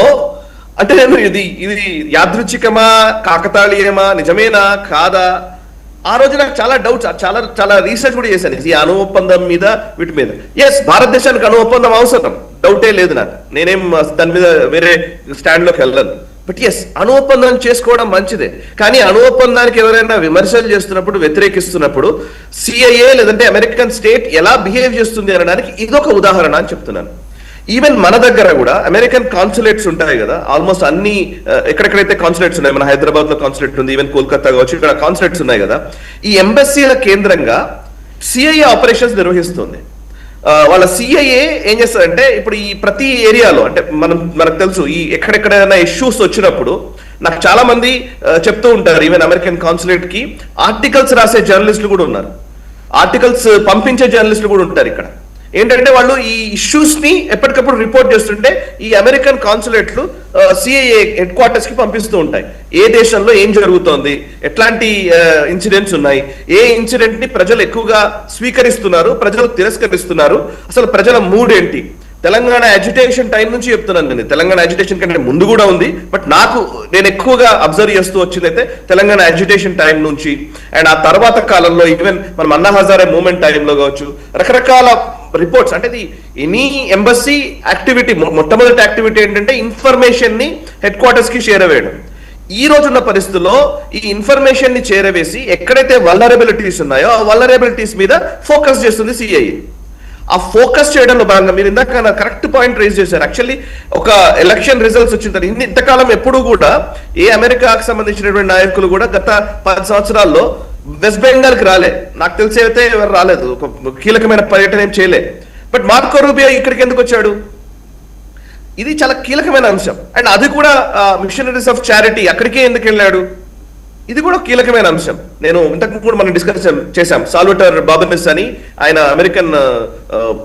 అంటే నేను ఇది యాదృచ్ఛికమా, కాకతాళీయమా, నిజమేనా కాదా, ఆ రోజు నాకు చాలా డౌట్స్, చాలా రీసెర్చ్ కూడా చేశాను ఈ అణు ఒప్పందం మీద, వీటి మీద. ఎస్, భారతదేశానికి అణు ఒప్పందం అవసరం, డౌటే లేదు నాకు, నేనేం దాని మీద వేరే స్టాండ్ లోకి వెళ్ళను. బట్ ఎస్, అణు ఒప్పందం చేసుకోవడం మంచిదే, కానీ అణు ఒప్పందానికి ఎవరైనా విమర్శలు చేస్తున్నప్పుడు, వ్యతిరేకిస్తున్నప్పుడు సిఐఏ లేదంటే అమెరికన్ స్టేట్ ఎలా బిహేవ్ చేస్తుంది అనడానికి ఇదొక ఉదాహరణ అని చెప్తున్నాను. ఈవెన్ మన దగ్గర కూడా అమెరికన్ కాన్సులేట్స్ ఉంటాయి కదా, ఆల్మోస్ట్ అన్ని ఎక్కడెక్కడైతే కాన్సులేట్స్ ఉన్నాయి, మన హైదరాబాద్ లో కాన్సులేట్ ఉంది, ఈవెన్ కోల్కతా కావచ్చు, ఇక్కడ కాన్సులేట్స్ ఉన్నాయి కదా, ఈ ఎంబసీల కేంద్రంగా సిఐఏ ఆపరేషన్స్ నిర్వహిస్తుంది. వాళ్ళ సిఐఏ ఏం చేస్తారంటే ఇప్పుడు ఈ ప్రతి ఏరియాలో అంటే మనకు తెలుసు ఈ ఎక్కడెక్కడైనా ఇష్యూస్ వచ్చినప్పుడు నాకు చాలా మంది చెప్తూ ఉంటారు, ఈవెన్ అమెరికన్ కాన్సులేట్ కి ఆర్టికల్స్ రాసే జర్నలిస్టులు కూడా ఉన్నారు, ఆర్టికల్స్ పంపించే జర్నలిస్టులు కూడా ఉంటారు. ఇక్కడ ఏంటంటే వాళ్ళు ఈ ఇష్యూస్ ని ఎప్పటికప్పుడు రిపోర్ట్ చేస్తుంటే ఈ అమెరికన్ కాన్సులేట్లు సిఐఏ హెడ్ క్వార్టర్స్ కి పంపిస్తూ ఉంటాయి. ఏ దేశంలో ఏం జరుగుతోంది, ఎట్లాంటి ఇన్సిడెంట్స్ ఉన్నాయి, ఏ ఇన్సిడెంట్ ని ప్రజలు ఎక్కువగా స్వీకరిస్తున్నారు, ప్రజలు తిరస్కరిస్తున్నారు, అసలు ప్రజల మూడ్ ఏంటి. తెలంగాణ అజిటేషన్ టైం నుంచి చెప్తున్నాను నేను, తెలంగాణ అజిటేషన్ కంటే ముందు కూడా ఉంది, బట్ నేను ఎక్కువగా అబ్జర్వ్ చేస్తూ వచ్చిందైతే తెలంగాణ అజిటేషన్ టైం నుంచి అండ్ ఆ తర్వాత కాలంలో ఈవెన్ మనం అన్నా హజారే మూమెంట్ టైంలో కావచ్చు, రకరకాల రిపోర్ట్స్ అంటే ఎనీ ఎంబసీ యాక్టివిటీ మొట్టమొదటి యాక్టివిటీ ఏంటంటే ఇన్ఫర్మేషన్ ని హెడ్ క్వార్టర్స్ కి చేరవేయడం. ఈ రోజున్న పరిస్థితుల్లో ఈ ఇన్ఫర్మేషన్ ని చేరవేసి ఎక్కడైతే వల్నరబిలిటీస్ ఉన్నాయో ఆ వల్నరబిలిటీస్ మీద ఫోకస్ చేస్తుంది సిఐఏ. ఆ ఫోకస్ చేయడంలో భాగంగా మీరు ఇందాక కరెక్ట్ పాయింట్ రేజ్ చేశారు. యాక్చువల్లీ ఒక ఎలక్షన్ రిజల్ట్స్ వచ్చిన తర్వాత ఇంతకాలం ఎప్పుడు కూడా ఏ అమెరికాకు సంబంధించినటువంటి నాయకులు కూడా గత 10 సంవత్సరాల్లో వెస్ట్ బెంగాల్ కి రాలే, నాకు తెలిసి అయితే ఎవరు రాలేదు, ఒక కీలకమైన పర్యటన ఏం చేయలే. బట్ మార్కో రూబియో ఇక్కడికి ఎందుకు వచ్చాడు? ఇది చాలా కీలకమైన అంశం. అండ్ అది కూడా మిషనరీస్ ఆఫ్ చారిటీ అక్కడికే ఎందుకు వెళ్ళాడు? ఇది కూడా కీలకమైన అంశం. నేను ఇంతకు కూడా మనం డిస్కస్ చేశాం. సాల్వటర్ బాబనెస్ అని ఆయన అమెరికన్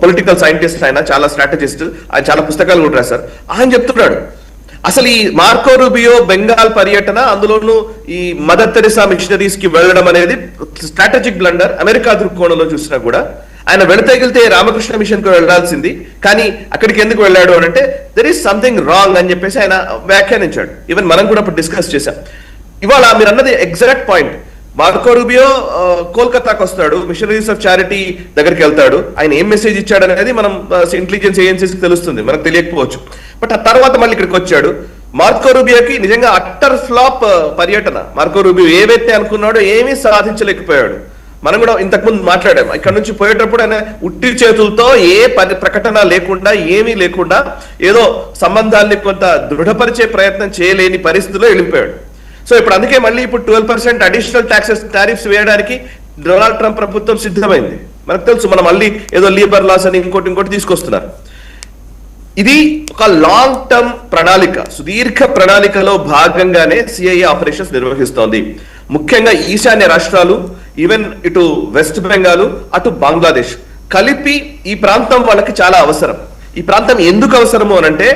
పొలిటికల్ సైంటిస్ట్, ఆయన చాలా స్ట్రాటజిస్ట్, ఆయన చాలా పుస్తకాలు కూడా రాశారు. ఆయన చెప్తున్నాడు అసలు ఈ మార్కో రూబియో బెంగాల్ పర్యటన, అందులోనూ ఈ మదర్ తెరెసా మిషనరీస్ కి వెళ్ళడం అనేది స్ట్రాటజిక్ బ్లండర్. అమెరికా దృక్కోణంలో చూసినా కూడా ఆయన వెళితే రామకృష్ణ మిషన్ కు వెళ్లాల్సింది, కానీ అక్కడికి ఎందుకు వెళ్ళాడు అని అంటే దెర్ ఈస్ సంథింగ్ రాంగ్ అని చెప్పేసి ఆయన వ్యాఖ్యానించాడు. ఈవెన్ మనం కూడా అప్పుడు డిస్కస్ చేశాం. ఇవాళ మీరు అన్నది ఎగ్జాక్ట్ పాయింట్. మార్కో రూబియో కోల్కతాకు వస్తాడు, మిషనరీస్ ఆఫ్ చారిటీ దగ్గరికి వెళ్తాడు. ఆయన ఏం మెసేజ్ ఇచ్చాడు అనేది మనం ఇంటెలిజెన్స్ ఏజెన్సీస్ తెలుస్తుంది, మనకు తెలియకపోవచ్చు. బట్ ఆ తర్వాత మళ్ళీ ఇక్కడికి వచ్చాడు. మార్కో రూబియోకి నిజంగా అట్టర్ ఫ్లాప్ పర్యటన. మార్కో రూబియో ఏవైతే అనుకున్నాడో ఏమీ సాధించలేకపోయాడు. మనం కూడా ఇంతకుముందు మాట్లాడాం. ఇక్కడ నుంచి పోయేటప్పుడు ఆయన ఉట్టి చేతులతో ఏ ప్రకటన లేకుండా, ఏమీ లేకుండా, ఏదో సంబంధాన్ని కొంత దృఢపరిచే ప్రయత్నం చేయలేని పరిస్థితిలో వెళ్ళిపోయాడు. సో ఇప్పుడు అందుకే మళ్ళీ ఇప్పుడు 12% అడిషనల్ టారిఫ్స్ వేయడానికి డొనాల్డ్ ట్రంప్ ప్రభుత్వం సిద్ధమైంది. మనకు తెలుసు, మనం మళ్ళీ ఏదో లీబర్ లాస్ అని ఇంకోటి తీసుకొస్తున్నారు. ఇది ఒక లాంగ్ టర్మ్ ప్రణాళిక, సుదీర్ఘ ప్రణాళికలో భాగంగానే సిఐఏ ఆపరేషన్స్ నిర్వహిస్తోంది. ముఖ్యంగా ఈశాన్య రాష్ట్రాలు, ఈవెన్ ఇటు వెస్ట్ బెంగాల్, అటు బంగ్లాదేశ్ కలిపి ఈ ప్రాంతం వాళ్ళకి చాలా అవసరం. ఈ ప్రాంతం ఎందుకు అవసరము అనంటే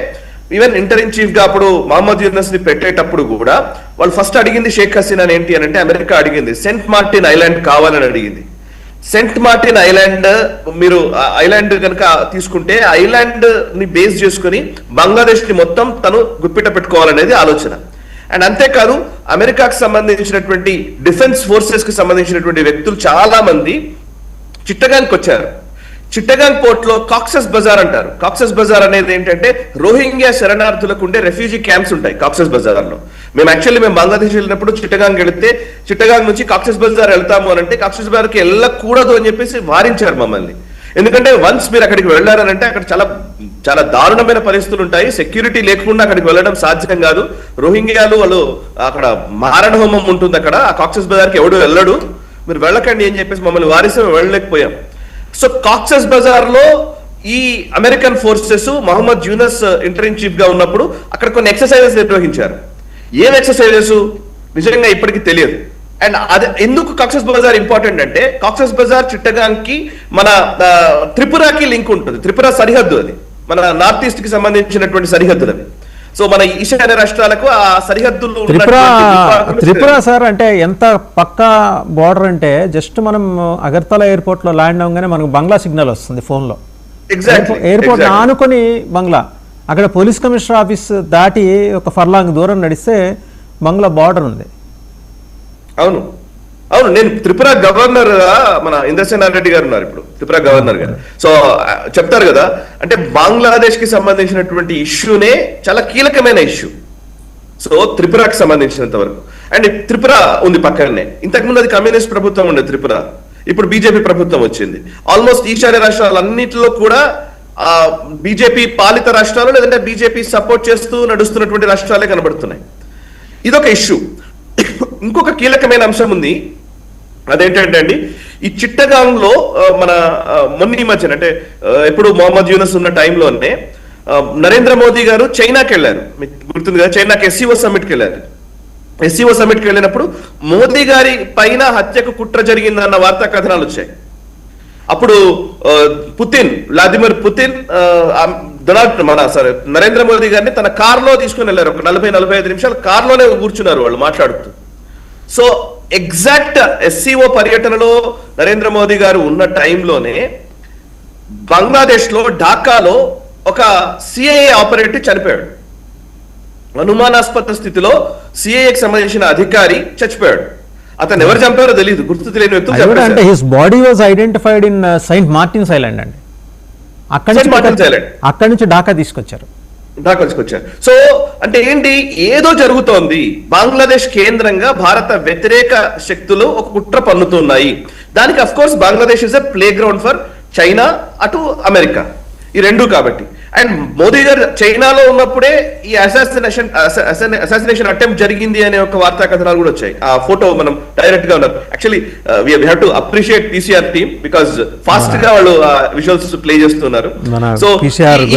ఈవెన్ ఇంటరిన్ చీఫ్ గా అప్పుడు మహమ్మద్ యూనస్ ని పెట్టేటప్పుడు కూడా వాళ్ళు ఫస్ట్ అడిగింది షేక్ హసీనా ఏంటి అని అంటే అమెరికా అడిగింది సెంట్ మార్టిన్ ఐలాండ్ కావాలని అడిగింది. సెంట్ మార్టిన్ ఐలాండ్ మీరు ఐలాండ్ కనుక తీసుకుంటే ఐలాండ్ ని బేస్ చేసుకుని బంగ్లాదేశ్ ని మొత్తం తను గుప్పిట పెట్టుకోవాలనేది ఆలోచన. అండ్ అంతేకాదు అమెరికాకు సంబంధించినటువంటి డిఫెన్స్ ఫోర్సెస్ కి సంబంధించినటువంటి వ్యక్తులు చాలా మంది చిట్టగానికి వచ్చారు. చిట్టగాంగ్ పోర్ట్ లో కాక్సస్ బజార్ అంటారు. కాక్సస్ బజార్ అనేది ఏంటంటే రోహింగ్యా శరణార్థులకు ఉండే రెఫ్యూజీ క్యాంప్స్ ఉంటాయి కాక్సస్ బజార్ లో. మేము బంగ్లాదేశ్ వెళ్ళినప్పుడు చిట్టగాంగ్ వెళితే చిట్టగాంగ్ నుంచి కాక్సస్ బజార్ వెళ్తాము అని అంటే కాక్సస్ బజార్ కి వెళ్ళకూడదు అని చెప్పేసి వారించారు మమ్మల్ని. ఎందుకంటే వన్స్ మీరు అక్కడికి వెళ్ళారనంటే అక్కడ చాలా చాలా దారుణమైన పరిస్థితులు ఉంటాయి. సెక్యూరిటీ లేకుండా అక్కడికి వెళ్ళడం సాధ్యం కాదు. రోహింగ్యాలు వాళ్ళు అక్కడ మారణ హోమం ఉంటుంది అక్కడ. ఆ కాక్సస్ బజార్ కి ఎవడు వెళ్ళడు, మీరు వెళ్ళకండి అని చెప్పేసి మమ్మల్ని వారిస్తే వెళ్ళలేకపోయాం. సో కాక్సస్ బజార్ లో ఈ American forces Mohammad Yunus interim chief గా ఉన్నప్పుడు అక్కడ కొన్ని ఎక్సర్సైజెస్ నిర్వహించారు. ఏం ఎక్సర్సైజెస్ నిజంగా ఇప్పటికీ తెలియదు. అండ్ అది ఎందుకు కాక్సస్ బజార్ ఇంపార్టెంట్ అంటే కాక్సస్ బజార్ చిట్టగాంగ్ కి మన త్రిపురకి లింక్ ఉంటుంది. త్రిపుర సరిహద్దు, అది మన నార్త్ ఈస్ట్ కి సంబంధించినటువంటి సరిహద్దులు అవి. సో మన ఈశాన్య రాష్ట్రాలకు ఆ సరిహద్దులు త్రిపుర సార్ అంటే ఎంత పక్కా బార్డర్ అంటే జస్ట్ మనం అగర్తలా ఎయిర్పోర్ట్ లో ల్యాండ్ అవగానే మనకు బంగ్లా సిగ్నల్ వస్తుంది ఫోన్ లో. ఎయిర్పోర్ట్ ఆనుకొని బంగ్లా, అక్కడ పోలీస్ కమిషనర్ ఆఫీస్ దాటి ఒక ఫర్లాంగ్ దూరం నడిస్తే బంగ్లా బార్డర్ ఉంది. అవును అవును, నేను త్రిపుర గవర్నర్ మన ఇంద్రసేన్ రెడ్డి గారు ఉన్నారు ఇప్పుడు త్రిపుర గవర్నర్ గారు. సో చెప్తారు కదా, అంటే బంగ్లాదేశ్ కి సంబంధించినటువంటి ఇష్యూనే చాలా కీలకమైన ఇష్యూ. సో త్రిపురకి సంబంధించినంత వరకు. అండ్ త్రిపుర ఉంది పక్కనే. ఇంతకుముందు అది కమ్యూనిస్ట్ ప్రభుత్వం ఉండే త్రిపుర, ఇప్పుడు బీజేపీ ప్రభుత్వం వచ్చింది. ఆల్మోస్ట్ ఈశాన్య రాష్ట్రాలన్నింటిలో కూడా బీజేపీ పాలిత రాష్ట్రాలు లేదంటే బీజేపీ సపోర్ట్ చేస్తూ నడుస్తున్నటువంటి రాష్ట్రాలే కనబడుతున్నాయి. ఇదొక ఇష్యూ. ఇంకొక కీలకమైన అంశం ఉంది. అదేంటంటే అండి, ఈ చిట్టగాంగ్లో మన మొన్న ఈ మధ్యన అంటే ఎప్పుడు మొహమ్మద్ యూనస్ ఉన్న టైంలోనే నరేంద్ర మోదీ గారు చైనాకి వెళ్ళారు. మీకు గుర్తుంది కదా, చైనాకి ఎస్సీఓ సమ్మిట్కి వెళ్ళారు. ఎస్సీఓ సమ్మిట్కి వెళ్ళినప్పుడు మోదీ గారి పైన హత్యకు కుట్ర జరిగిందన్న వార్తా కథనాలు వచ్చాయి. అప్పుడు వ్లాదిమిర్ పుతిన్ నరేంద్ర మోదీ గారిని తన కార్లో తీసుకుని వెళ్ళారు. ఒక 40-45 నిమిషాలు కార్లోనే కూర్చున్నారు వాళ్ళు మాట్లాడుతూ. సో ఎగ్జాక్ట్ ఎస్సీఓ పర్యటనలో నరేంద్ర మోదీ గారు ఉన్న టైంలోనే బంగ్లాదేశ్ లో ఢాకాలో ఒక సిఐఏ ఆపరేటివ్ చనిపోయాడు. అనుమానాస్పద స్థితిలో సిఐఏకి సంబంధించిన అధికారి చచ్చిపోయాడు. అతను ఎవరు చంపారో తెలియదు, గుర్తు తెలియని వ్యక్తులు. అంటే his body was identified in Saint Martin's island అండి. అక్కడి నుంచి ఢాకా తీసుకొచ్చారు. సో అంటే ఏంటి, ఏదో జరుగుతోంది. బంగ్లాదేశ్ కేంద్రంగా భారత వ్యతిరేక శక్తులు ఒక కుట్ర పన్నుతున్నాయి. దానికి of course Bangladesh is a play ground for China, అటు అమెరికా, ఈ రెండు. కాబట్టి అండ్ మోదీ గారు చైనాలో ఉన్నప్పుడే ఈ అసాసినేషన్ అటెంప్ట్ జరిగింది అనే ఒక వార్తా కథనాలు కూడా వచ్చాయి. ఆ ఫోటో మనం డైరెక్ట్ గా ఉన్నారు. Actually we have to appreciate PCR team because fast గా వాళ్ళు విజువల్స్ ప్లే చేస్తున్నారు. సో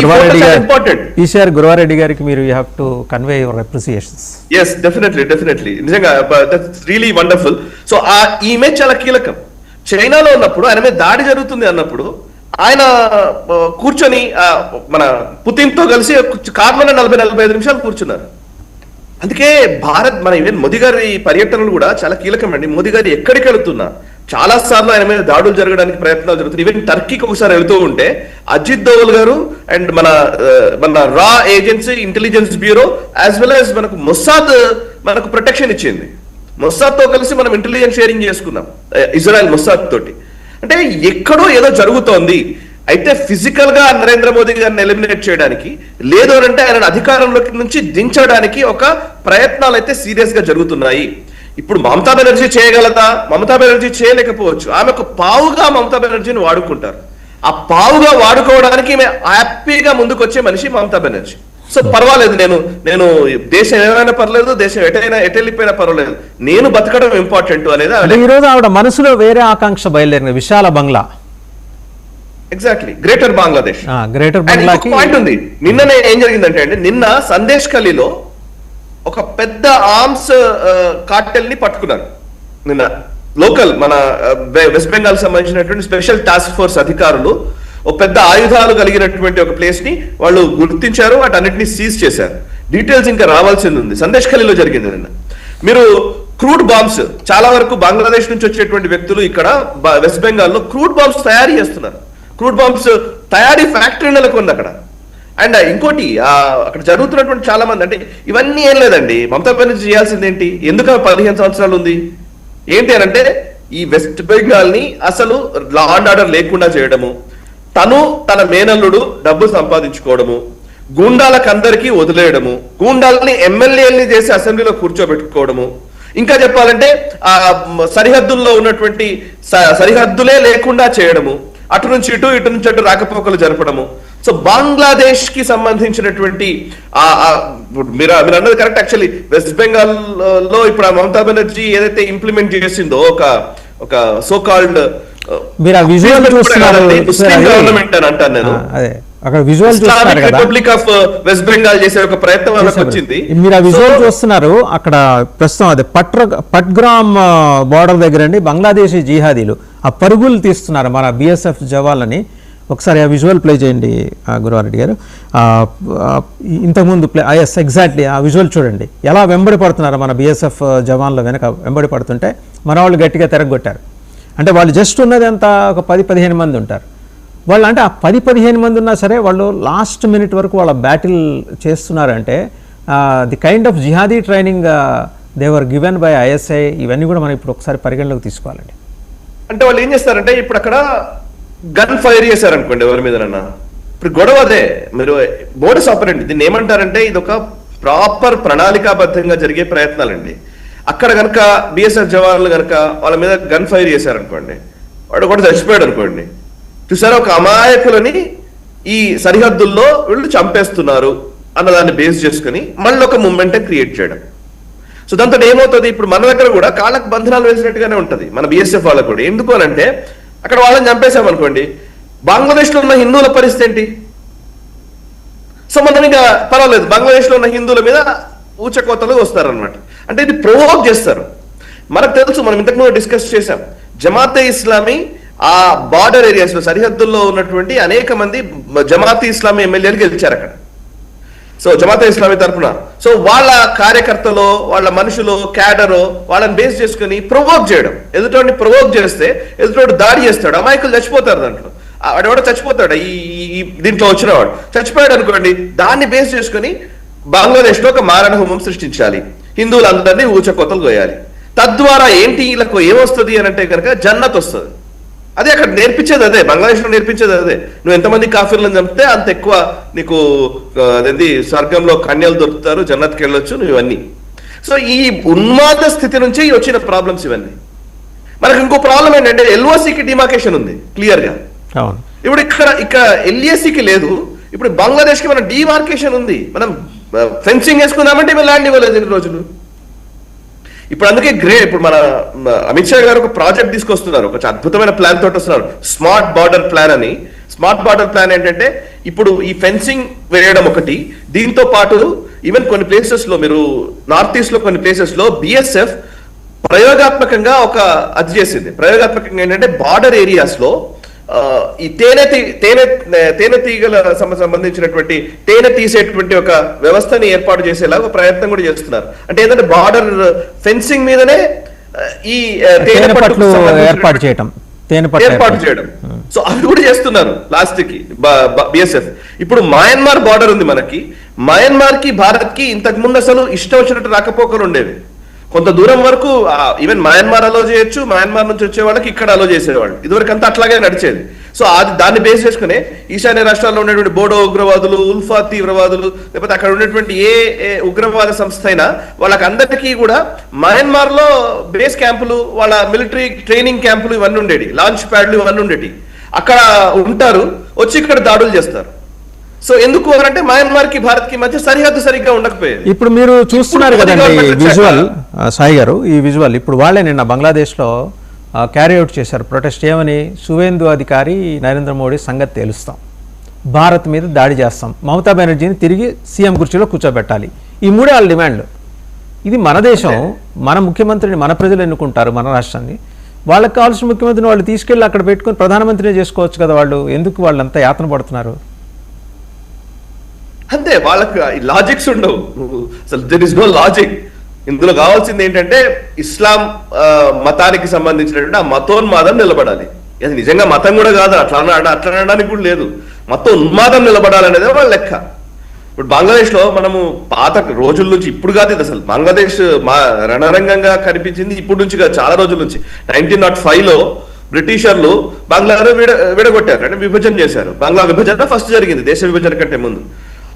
ఇంపార్టెంట్ పీసీఆర్ గురవారెడ్డి గారికి మీరు you have to convey your appreciations. yes definitely నిజంగా that's really wonderful. సో ఆ ఇమేజ్ చాలా కీలకం. చైనాలో ఉన్నప్పుడు ఆయన మీద దాడి జరుగుతుంది అన్నప్పుడు ఆయన కూర్చొని మన పుతిన్ తో కలిసి కార్లోనే 40-45 నిమిషాలు కూర్చున్నారు. అందుకే మన ఈవెన్ మోదీ గారి పర్యటనలు కూడా చాలా కీలకం అండి. మోదీ గారు ఎక్కడికి వెళుతున్నా చాలా సార్లు ఆయన మీద దాడులు జరగడానికి ప్రయత్నాలు జరుగుతున్నాయి. ఈవెన్ టర్కీకి ఒకసారి వెళుతూ ఉంటే అజిత్ దోవల్ గారు అండ్ మన రా agency intelligence bureau as well as మనకు మొస్సాద్ మనకు ప్రొటెక్షన్ ఇచ్చింది. మొస్సాద్ తో కలిసి మనం ఇంటెలిజెన్స్ షేరింగ్ చేసుకున్నాం ఇజ్రాయెల్ మొస్సాద్ తోటి. అంటే ఎక్కడో ఏదో జరుగుతోంది. అయితే ఫిజికల్ గా నరేంద్ర మోదీ గారిని ఎలిమినేట్ చేయడానికి, లేదు అంటే ఆయన అధికారంలోకి నుంచి దించడానికి ఒక ప్రయత్నాలు అయితే సీరియస్ గా జరుగుతున్నాయి. ఇప్పుడు మమతా బెనర్జీ చేయగలదా? మమతా బెనర్జీ చేయలేకపోవచ్చు. ఆమె ఒక పావుగా మమతా బెనర్జీని వాడుకుంటారు. ఆ పావుగా వాడుకోవడానికి హ్యాపీగా ముందుకు వచ్చే మనిషి మమతా బెనర్జీ. సో పర్వాలేదు, నేను దేశం ఏమైనా పర్లేదు, దేశం ఎటెళ్ళిపోయినా పర్వాలేదు, నేను బతకడం ఇంపార్టెంట్ అనేది ఈ రోజు ఆవిడ మనసులో వేరే ఆకాంక్ష బయలుదేరిన విశాల Bangla. Exactly greater Bangladesh. Greater బంగ్లాకి పాయింట్ ఉంది. నిన్ననే ఏం జరిగిందంటే అండి, నిన్న సందేశ్ ఖలీలో ఒక పెద్ద ఆర్మ్స్ కార్టెల్ ని పట్టుకున్నారు. నిన్న లోకల్ మన వెస్ట్ బెంగాల్ సంబంధించినటువంటి స్పెషల్ టాస్క్ ఫోర్స్ అధికారులు ఒక పెద్ద ఆయుధాలు కలిగినటువంటి ఒక ప్లేస్ ని వాళ్ళు గుర్తించారు, వాటన్నిటిని సీజ్ చేశారు. డీటెయిల్స్ ఇంకా రావాల్సింది ఉంది. సందేశ్ ఖలీలో జరిగింది నిన్న. మీరు క్రూడ్ బాంబ్స్ చాలా వరకు బంగ్లాదేశ్ నుంచి వచ్చేటువంటి వ్యక్తులు ఇక్కడ వెస్ట్ బెంగాల్లో క్రూడ్ బాంబ్స్ తయారీ చేస్తున్నారు. క్రూడ్ బాంబ్స్ తయారీ ఫ్యాక్టరీ నెలకొంది అక్కడ. అండ్ ఇంకోటి అక్కడ జరుగుతున్నటువంటి చాలా మంది, అంటే ఇవన్నీ ఏం లేదండి, మమతా బెనర్జీ చేయాల్సింది ఏంటి, ఎందుకు 15 సంవత్సరాలు ఉంది ఏంటి అని అంటే, ఈ వెస్ట్ బెంగాల్ ని అసలు లా అండ్ ఆర్డర్ లేకుండా చేయడము, తను తన మేనల్లుడు డబ్బు సంపాదించుకోవడము, గూండాలకందరికీ వదిలేయడము, గూండాలని ఎమ్మెల్యేలని చేసి అసెంబ్లీలో కూర్చోబెట్టుకోవడము, ఇంకా చెప్పాలంటే ఆ సరిహద్దుల్లో ఉన్నటువంటి సరిహద్దులే లేకుండా చేయడము, అటు నుంచి ఇటు రాకపోకలు జరపడము. సో బంగ్లాదేశ్ కి సంబంధించినటువంటి మీరు అన్నది కరెక్ట్. యాక్చువల్లీ వెస్ట్ బెంగాల్ లో ఇప్పుడు మమతా బెనర్జీ ఏదైతే ఇంప్లిమెంట్ చేసిందో ఒక సో కాల్డ్ మీరు ఆ విజువల్ చూస్తున్నారు, ముస్లిం గవర్నమెంట్ అని అంటాను నేను, అక్కడ విజువల్ చూస్తున్నారు కదా, రిపబ్లిక్ ఆఫ్ వెస్ట్ బెంగాల్ చేసే ఒక ప్రయత్నం వచ్చింది. మీరు ఆ విజువల్ చూస్తున్నారు. అక్కడ ప్రస్తుతం అదే పట్గ్రామ్ బార్డర్ దగ్గర అండి బంగ్లాదేశీ జిహాదీలు ఆ పరుగులు తీస్తున్నారు మన బిఎస్ఎఫ్ జవాన్లని. ఒకసారి ఆ విజువల్ ప్లే చేయండి గురవారెడ్డి గారు. ఇంతకుముందు ఎగ్జాక్ట్లీ ఆ విజువల్ చూడండి, ఎలా వెంబడి పడుతున్నారు మన బిఎస్ఎఫ్ జవాన్ల వెనక వెంబడి పడుతుంటే మన వాళ్ళు గట్టిగా తిరగొట్టారు. అంటే వాళ్ళు జస్ట్ ఉన్నది అంత ఒక 10-15 మంది ఉంటారు. వాళ్ళు అంటే ఆ 10-15 మంది ఉన్నా సరే వాళ్ళు లాస్ట్ మినిట్ వరకు వాళ్ళ బ్యాటిల్ చేస్తున్నారంటే the kind of jihadi training they were given by ISI. ఇవన్నీ కూడా మనం ఇప్పుడు ఒకసారి పరిగణలోకి తీసుకోవాలండి. అంటే వాళ్ళు ఏం చేస్తారంటే, ఇప్పుడు అక్కడ గన్ ఫైర్ చేశారనుకోండి ఎవరి మీదనన్నా, ఇప్పుడు గొడవ అదే. మీరు మోడస్ ఆపరెండి దీన్ని ఏమంటారంటే, ఇది ఒక ప్రాపర్ ప్రణాళికాబద్ధంగా జరిగే ప్రయత్నాలండి. అక్కడ కనుక బిఎస్ఎఫ్ జవాన్లు కనుక వాళ్ళ మీద గన్ ఫైర్ చేశారనుకోండి, వాడు కూడా చచ్చిపోయాడు అనుకోండి, చూసారా, ఒక అమాయకులని ఈ సరిహద్దుల్లో వీళ్ళు చంపేస్తున్నారు అన్నదాన్ని బేస్ చేసుకుని మళ్ళీ ఒక మూమెంట్ క్రియేట్ చేయడం. సో దాంతో ఏమవుతుంది, ఇప్పుడు మన దగ్గర కూడా కాళ్ళకు బంధనాలు వేసినట్టుగానే ఉంటది మన బిఎస్ఎఫ్ వాళ్ళకు కూడా. ఎందుకు అని అంటే అక్కడ వాళ్ళని చంపేశామనుకోండి, బంగ్లాదేశ్ లో ఉన్న హిందువుల పరిస్థితి ఏంటి? సో మనం ఇంకా పర్వాలేదు, బంగ్లాదేశ్ లో ఉన్న హిందువుల మీద ఊచకోతలు వస్తారనమాట. అంటే ఇది ప్రొవోక్ చేస్తారు. మనకు తెలుసు, మనం ఇంతకుముందు డిస్కస్ చేశాం, జమాతే ఇస్లామీ ఆ బార్డర్ ఏరియాస్ లో సరిహద్దుల్లో ఉన్నటువంటి అనేక మంది జమాతే ఇస్లామీ ఎమ్మెల్యేలు గెలిచారు అక్కడ. సో జమాతే ఇస్లామీ తరఫున సో వాళ్ళ కార్యకర్తలు, వాళ్ళ మనుషులు, క్యాడరు వాళ్ళని బేస్ చేసుకుని ప్రొవోక్ చేయడం. ఎదుటోడిని ప్రొవోక్ చేస్తే ఎదుటోడు దాడి చేస్తాడు, అమాయకులు చచ్చిపోతారు. దాంట్లో వాడెవడో చచ్చిపోతాడు, ఈ దీంట్లో వచ్చినవాడు చచ్చిపోయాడు అనుకోండి, దాన్ని బేస్ చేసుకుని బంగ్లాదేశ్ లో ఒక మారణ హోమం సృష్టించాలి, హిందువులందరినీ ఊచకోతలు కోయాలి. తద్వారా ఏంటి వీళ్ళకు ఏమొస్తుంది అని అంటే కనుక జన్నత్ వస్తుంది. అదే అక్కడ నేర్పించేది అదే, బంగ్లాదేశ్ లో నేర్పించేది అదే. నువ్వు ఎంతమంది కాఫీర్లను చంపితే అంత ఎక్కువ నీకు అదేంటి స్వర్గంలో కన్యలు దొరుకుతారు, జన్నత్కి వెళ్ళొచ్చు నువ్వు ఇవన్నీ. సో ఈ ఉన్మాద స్థితి నుంచి వచ్చిన ప్రాబ్లమ్స్ ఇవన్నీ. మనకు ఇంకో ప్రాబ్లం ఏంటంటే ఎల్ఓసికి డిమార్కేషన్ ఉంది క్లియర్ గా. ఇప్పుడు ఇక్కడ ఎల్ఏసికి లేదు, ఇప్పుడు బంగ్లాదేశ్ కి మన డిమార్కేషన్ ఉంది. మనం ఫెన్సింగ్ వేసుకుందామంటే ల్యాండ్ ఇవ్వలేదు ఇన్ని రోజులు. ఇప్పుడు అందుకే ఇప్పుడు మన అమిత్ షా గారు ఒక ప్రాజెక్ట్ తీసుకొస్తున్నారు, ఒక అద్భుతమైన ప్లాన్ తోటి వస్తున్నారు, స్మార్ట్ బార్డర్ ప్లాన్ అని. స్మార్ట్ బార్డర్ ప్లాన్ ఏంటంటే ఇప్పుడు ఈ ఫెన్సింగ్ వేయడం ఒకటి, దీంతో పాటు ఈవెన్ కొన్ని ప్లేసెస్ లో మీరు నార్త్ ఈస్ట్ లో కొన్ని ప్లేసెస్ లో బిఎస్ఎఫ్ ప్రయోగాత్మకంగా అది చేసింది. ప్రయోగాత్మకంగా ఏంటంటే బార్డర్ ఏరియాస్ లో ఈ తేనె తీగల సంబంధించినటువంటి తేనె తీసేటువంటి ఒక వ్యవస్థని ఏర్పాటు చేసేలాగా ఒక ప్రయత్నం కూడా చేస్తున్నారు. అంటే ఏంటంటే బార్డర్ ఫెన్సింగ్ మీదనే ఈ తేనె పట్టు ఏర్పాటు చేయడం. సో అవి కూడా చేస్తున్నారు లాస్ట్ కి బిఎస్ఎఫ్. ఇప్పుడు మయన్మార్ బార్డర్ ఉంది మనకి, మయన్మార్ కి భారత్ కి ఇంతకు ముందు అసలు ఇష్టం వచ్చినట్టు రాకపోకలు ఉండేవి. కొంత దూరం వరకు ఈవెన్ మయన్మార్ అలో చేయొచ్చు, మయన్మార్ నుంచి వచ్చే వాళ్ళకి ఇక్కడ అలో చేసేవాళ్ళు. ఇదివరకు అంతా అట్లాగే నడిచేది. సో దాన్ని బేస్ చేసుకునే ఈశాన్య రాష్ట్రాల్లో ఉన్నటువంటి బోడో ఉగ్రవాదులు, ఉల్ఫా తీవ్రవాదులు, లేకపోతే అక్కడ ఉన్నటువంటి ఏ ఉగ్రవాద సంస్థ అయినా వాళ్ళకందరికీ కూడా మయన్మార్ లో బేస్ క్యాంపులు, వాళ్ళ మిలిటరీ ట్రైనింగ్ క్యాంపులు ఇవన్నీ ఉండేవి, లాంచ్ ప్యాడ్లు ఇవన్నీ ఉండేవి. అక్కడ ఉంటారు, వచ్చి ఇక్కడ దాడులు చేస్తారు. సో ఎందుకు అంటే మయన్మార్ కి భారత్ కి మధ్య సరిహద్దు సరిగ్గా ఉండకపోయేది. ఇప్పుడు మీరు చూస్తున్నారు కదండి విజువల్, సాయి గారు, ఈ విజువల్ ఇప్పుడు వాళ్ళే నిన్న బంగ్లాదేశ్ లో క్యారీ అవుట్ చేశారు ప్రొటెస్ట్. ఏమని, సువేందు అధికారి నరేంద్ర మోడీ సంగతి తేలుస్తాం, భారత్ మీద దాడి చేస్తాం, మమతా బెనర్జీని తిరిగి సీఎం కుర్చీలో కూర్చోబెట్టాలి. ఈ మూడే వాళ్ళ డిమాండ్లు. ఇది మన దేశం, మన ముఖ్యమంత్రిని మన ప్రజలు ఎన్నుకుంటారు, మన రాష్ట్రాన్ని. వాళ్ళకి కావాల్సిన ముఖ్యమంత్రిని వాళ్ళు తీసుకెళ్ళి అక్కడ పెట్టుకుని ప్రధానమంత్రిని చేసుకోవచ్చు కదా. ఎందుకు వాళ్ళంతా యాతన పడుతున్నారు? అంతే, వాళ్ళకి లాజిక్స్ ఉండవు అసలు. There is no logic. ఇందులో కావాల్సింది ఏంటంటే ఇస్లాం మతానికి సంబంధించినటువంటి ఆ మతోన్మాదం నిలబడాలి. అది నిజంగా మతం కూడా కాదు, అట్లా అనడానికి కూడా లేదు, మతం ఉన్మాదం నిలబడాలనేది వాళ్ళ లెక్క. ఇప్పుడు బంగ్లాదేశ్ లో మనము పాత రోజుల నుంచి, ఇప్పుడు కాదు ఇది అసలు, బంగ్లాదేశ్ రణరంగంగా కనిపించింది ఇప్పుడు నుంచి కాదు, చాలా రోజుల నుంచి. 1905 లో బ్రిటిషర్లు బంగ్లాను విడగొట్టారు, అంటే విభజన చేశారు. బంగ్లా విభజన ఫస్ట్ జరిగింది దేశ విభజన కంటే ముందు.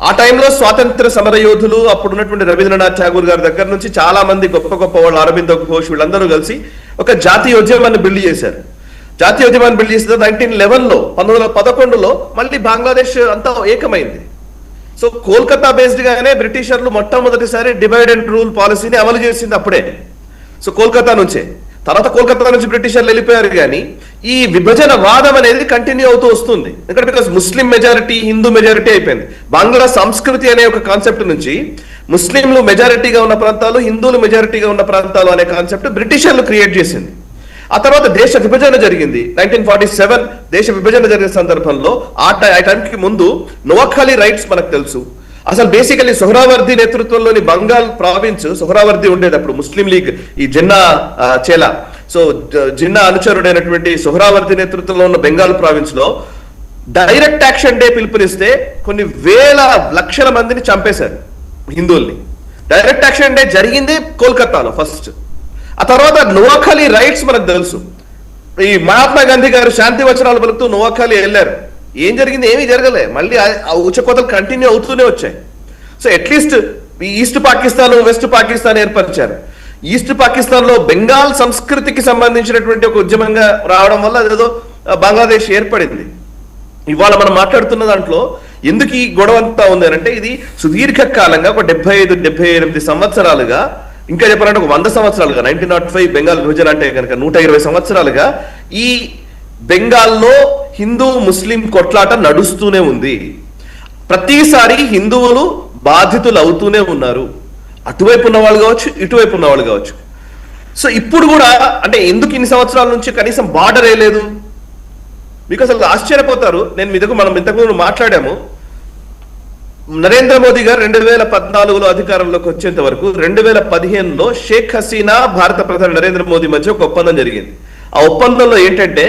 ఆ టైంలో స్వాతంత్ర సమర యోధులు, అప్పుడు ఉన్నటువంటి రవీంద్రనాథ్ ఠాగూర్ గారి దగ్గర నుంచి చాలా మంది గొప్ప గొప్ప వాళ్ళు, అరబిందో ఘోష్, వీళ్ళందరూ కలిసి ఒక జాతీయోద్యమాన్ని బిల్డ్ చేశారు. జాతీయోద్యమాన్ని బిల్డ్ చేసిన 1911లో 1911లో మళ్ళీ బంగ్లాదేశ్ అంతా ఏకమైంది. సో కోల్కతా బేస్డ్ గానే బ్రిటిషర్లు మొట్టమొదటిసారి డివైడ్ అండ్ రూల్ పాలసీని అమలు చేసింది అప్పుడే. సో కోల్కతా నుంచే. తర్వాత కోల్కతా నుంచి బ్రిటిషర్లు వెళ్ళిపోయారు, కానీ ఈ విభజన వాదం అనేది కంటిన్యూ అవుతూ వస్తుంది. ఎందుకంటే because Muslim majority, Hindu majority అయిపోయింది. బంగ్లా సంస్కృతి అనే ఒక కాన్సెప్ట్ నుంచి ముస్లింలు మెజారిటీగా ఉన్న ప్రాంతాలు, హిందువులు మెజారిటీగా ఉన్న ప్రాంతాలు అనే కాన్సెప్ట్ బ్రిటిషర్లు క్రియేట్ చేసింది. ఆ తర్వాత దేశ విభజన జరిగింది 1947. దేశ విభజన జరిగిన సందర్భంలో ఆ టైంకి ముందు నోవాఖాలీ రైట్స్ మనకు తెలుసు. అసలు బేసికలీ సొహ్రావర్ది నేతృత్వంలోని బంగాల్ ప్రావిన్స్, సొహ్రావర్ది ఉండేటప్పుడు ముస్లిం లీగ్, ఈ జిన్నా చేలా, సో జిన్నా అనుచరుడైనటువంటి సొహ్రావర్ది నేతృత్వంలో ఉన్న బెంగాల్ ప్రావిన్స్ లో డైరెక్ట్ యాక్షన్ డే పిలుపునిస్తే కొన్ని వేల లక్షల మందిని చంపేశారు హిందువుల్ని. డైరెక్ట్ యాక్షన్ డే జరిగింది కోల్కతాలో ఫస్ట్. ఆ తర్వాత నోవాఖాలీ రైట్స్ మనకు తెలుసు. ఈ మహాత్మా గాంధీ గారు శాంతి వచనాలు పలుకుతూ నోవాఖాలీ వెళ్ళారు. ఏం జరిగింది? ఏమీ జరగలే. మళ్ళీ ఆ ఉచ్చకోతలు కంటిన్యూ అవుతూనే వచ్చాయి. So at least east Pakistan, west Pakistan ఏర్పరిచారు. ఈస్ట్ పాకిస్తాన్ లో బెంగాల్ సంస్కృతికి సంబంధించినటువంటి ఒక ఉద్యమంగా రావడం వల్ల అదేదో బంగ్లాదేశ్ ఏర్పడింది. ఇవాళ మనం మాట్లాడుతున్న దాంట్లో ఎందుకు ఈ గొడవ అంతా ఉంది అంటే ఇది సుదీర్ఘకాలంగా ఒక 75-78 సంవత్సరాలుగా, ఇంకా చెప్పాలంటే ఒక 100 సంవత్సరాలుగా, 1905 బెంగాల్ విభజన అంటే కనుక 120 సంవత్సరాలుగా ఈ బెంగాల్లో హిందూ ముస్లిం కొట్లాట నడుస్తూనే ఉంది. ప్రతిసారి హిందువులు బాధితులు అవుతూనే ఉన్నారు, అటువైపు ఉన్న వాళ్ళు కావచ్చు, ఇటువైపు ఉన్న వాళ్ళు కావచ్చు. సో ఇప్పుడు కూడా అంటే ఎందుకు ఇన్ని సంవత్సరాల నుంచి కనీసం బార్డర్ వేయలేదు? మీకు అసలు ఆశ్చర్యపోతారు. మనం ఇంతకుముందు మాట్లాడాము, నరేంద్ర మోదీ గారు 2014లో అధికారంలోకి వచ్చేంత వరకు 2015లో షేక్ హసీనా భారత ప్రధాని నరేంద్ర మోదీ మధ్య ఒక ఒప్పందం జరిగింది. ఆ ఒప్పందంలో ఏంటంటే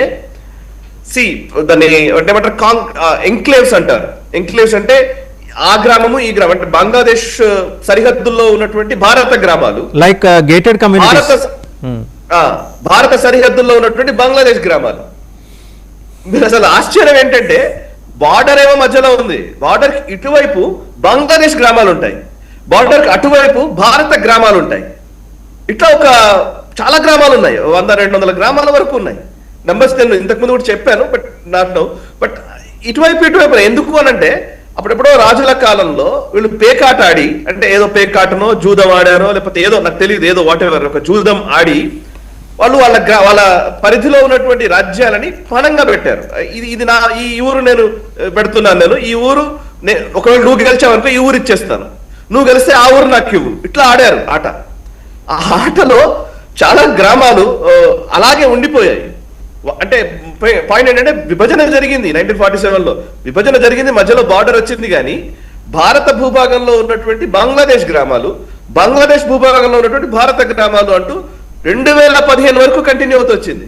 దాన్ని ఏమంటారు, ఎంక్లేవ్స్ అంటారు. ఎంక్లేవ్స్ అంటే ఆ గ్రామము ఈ గ్రామం అంటే బంగ్లాదేశ్ సరిహద్దుల్లో ఉన్నటువంటి భారత గ్రామాలు, లైక్ గేటెడ్ కమ్యూనిటీస్, భారత సరిహద్దుల్లో ఉన్నటువంటి బంగ్లాదేశ్ గ్రామాలు. మీరు అసలు ఆశ్చర్యం ఏంటంటే బార్డర్ ఏమో మధ్యలో ఉంది, బార్డర్ ఇటువైపు బంగ్లాదేశ్ గ్రామాలు ఉంటాయి, బార్డర్ అటువైపు భారత గ్రామాలు ఉంటాయి. ఇట్లా చాలా గ్రామాలు ఉన్నాయి, 100-200 గ్రామాల వరకు ఉన్నాయి. నంబర్స్ నేను ఇంతకుముందు కూడా చెప్పాను, బట్ ఇటువైపు ఎందుకు అనంటే అప్పుడెప్పుడో రాజుల కాలంలో వీళ్ళు పేకాట ఆడి, అంటే ఏదో పేకాటనో జూదం ఆడారో లేకపోతే ఏదో నాకు తెలియదు, ఏదో వాట్ ఎవర్ ఒక జూదం ఆడి వాళ్ళు వాళ్ళ పరిధిలో ఉన్నటువంటి రాజ్యాలని పణంగా పెట్టారు. ఈ ఊరు నేను పెడుతున్నాను, నేను ఈ ఊరు ఒకవేళ నువ్వు గెలిచావనుకో ఈ ఊరు ఇచ్చేస్తాను, నువ్వు గెలిస్తే ఆ ఊరు నాకు ఇవ్వు, ఇట్లా ఆడారు ఆట. ఆ ఆటలో చాలా గ్రామాలు అలాగే ఉండిపోయాయి. అంటే పాయింట్ ఏంటంటే విభజన జరిగింది 1947లో, విభజన జరిగింది, మధ్యలో బార్డర్ వచ్చింది. కానీ భారత భూభాగంలో ఉన్నటువంటి బంగ్లాదేశ్ గ్రామాలు, బంగ్లాదేశ్ భూభాగంలో ఉన్నటువంటి భారత గ్రామాలు అంటూ 2015 వరకు కంటిన్యూ అవుతూ వచ్చింది.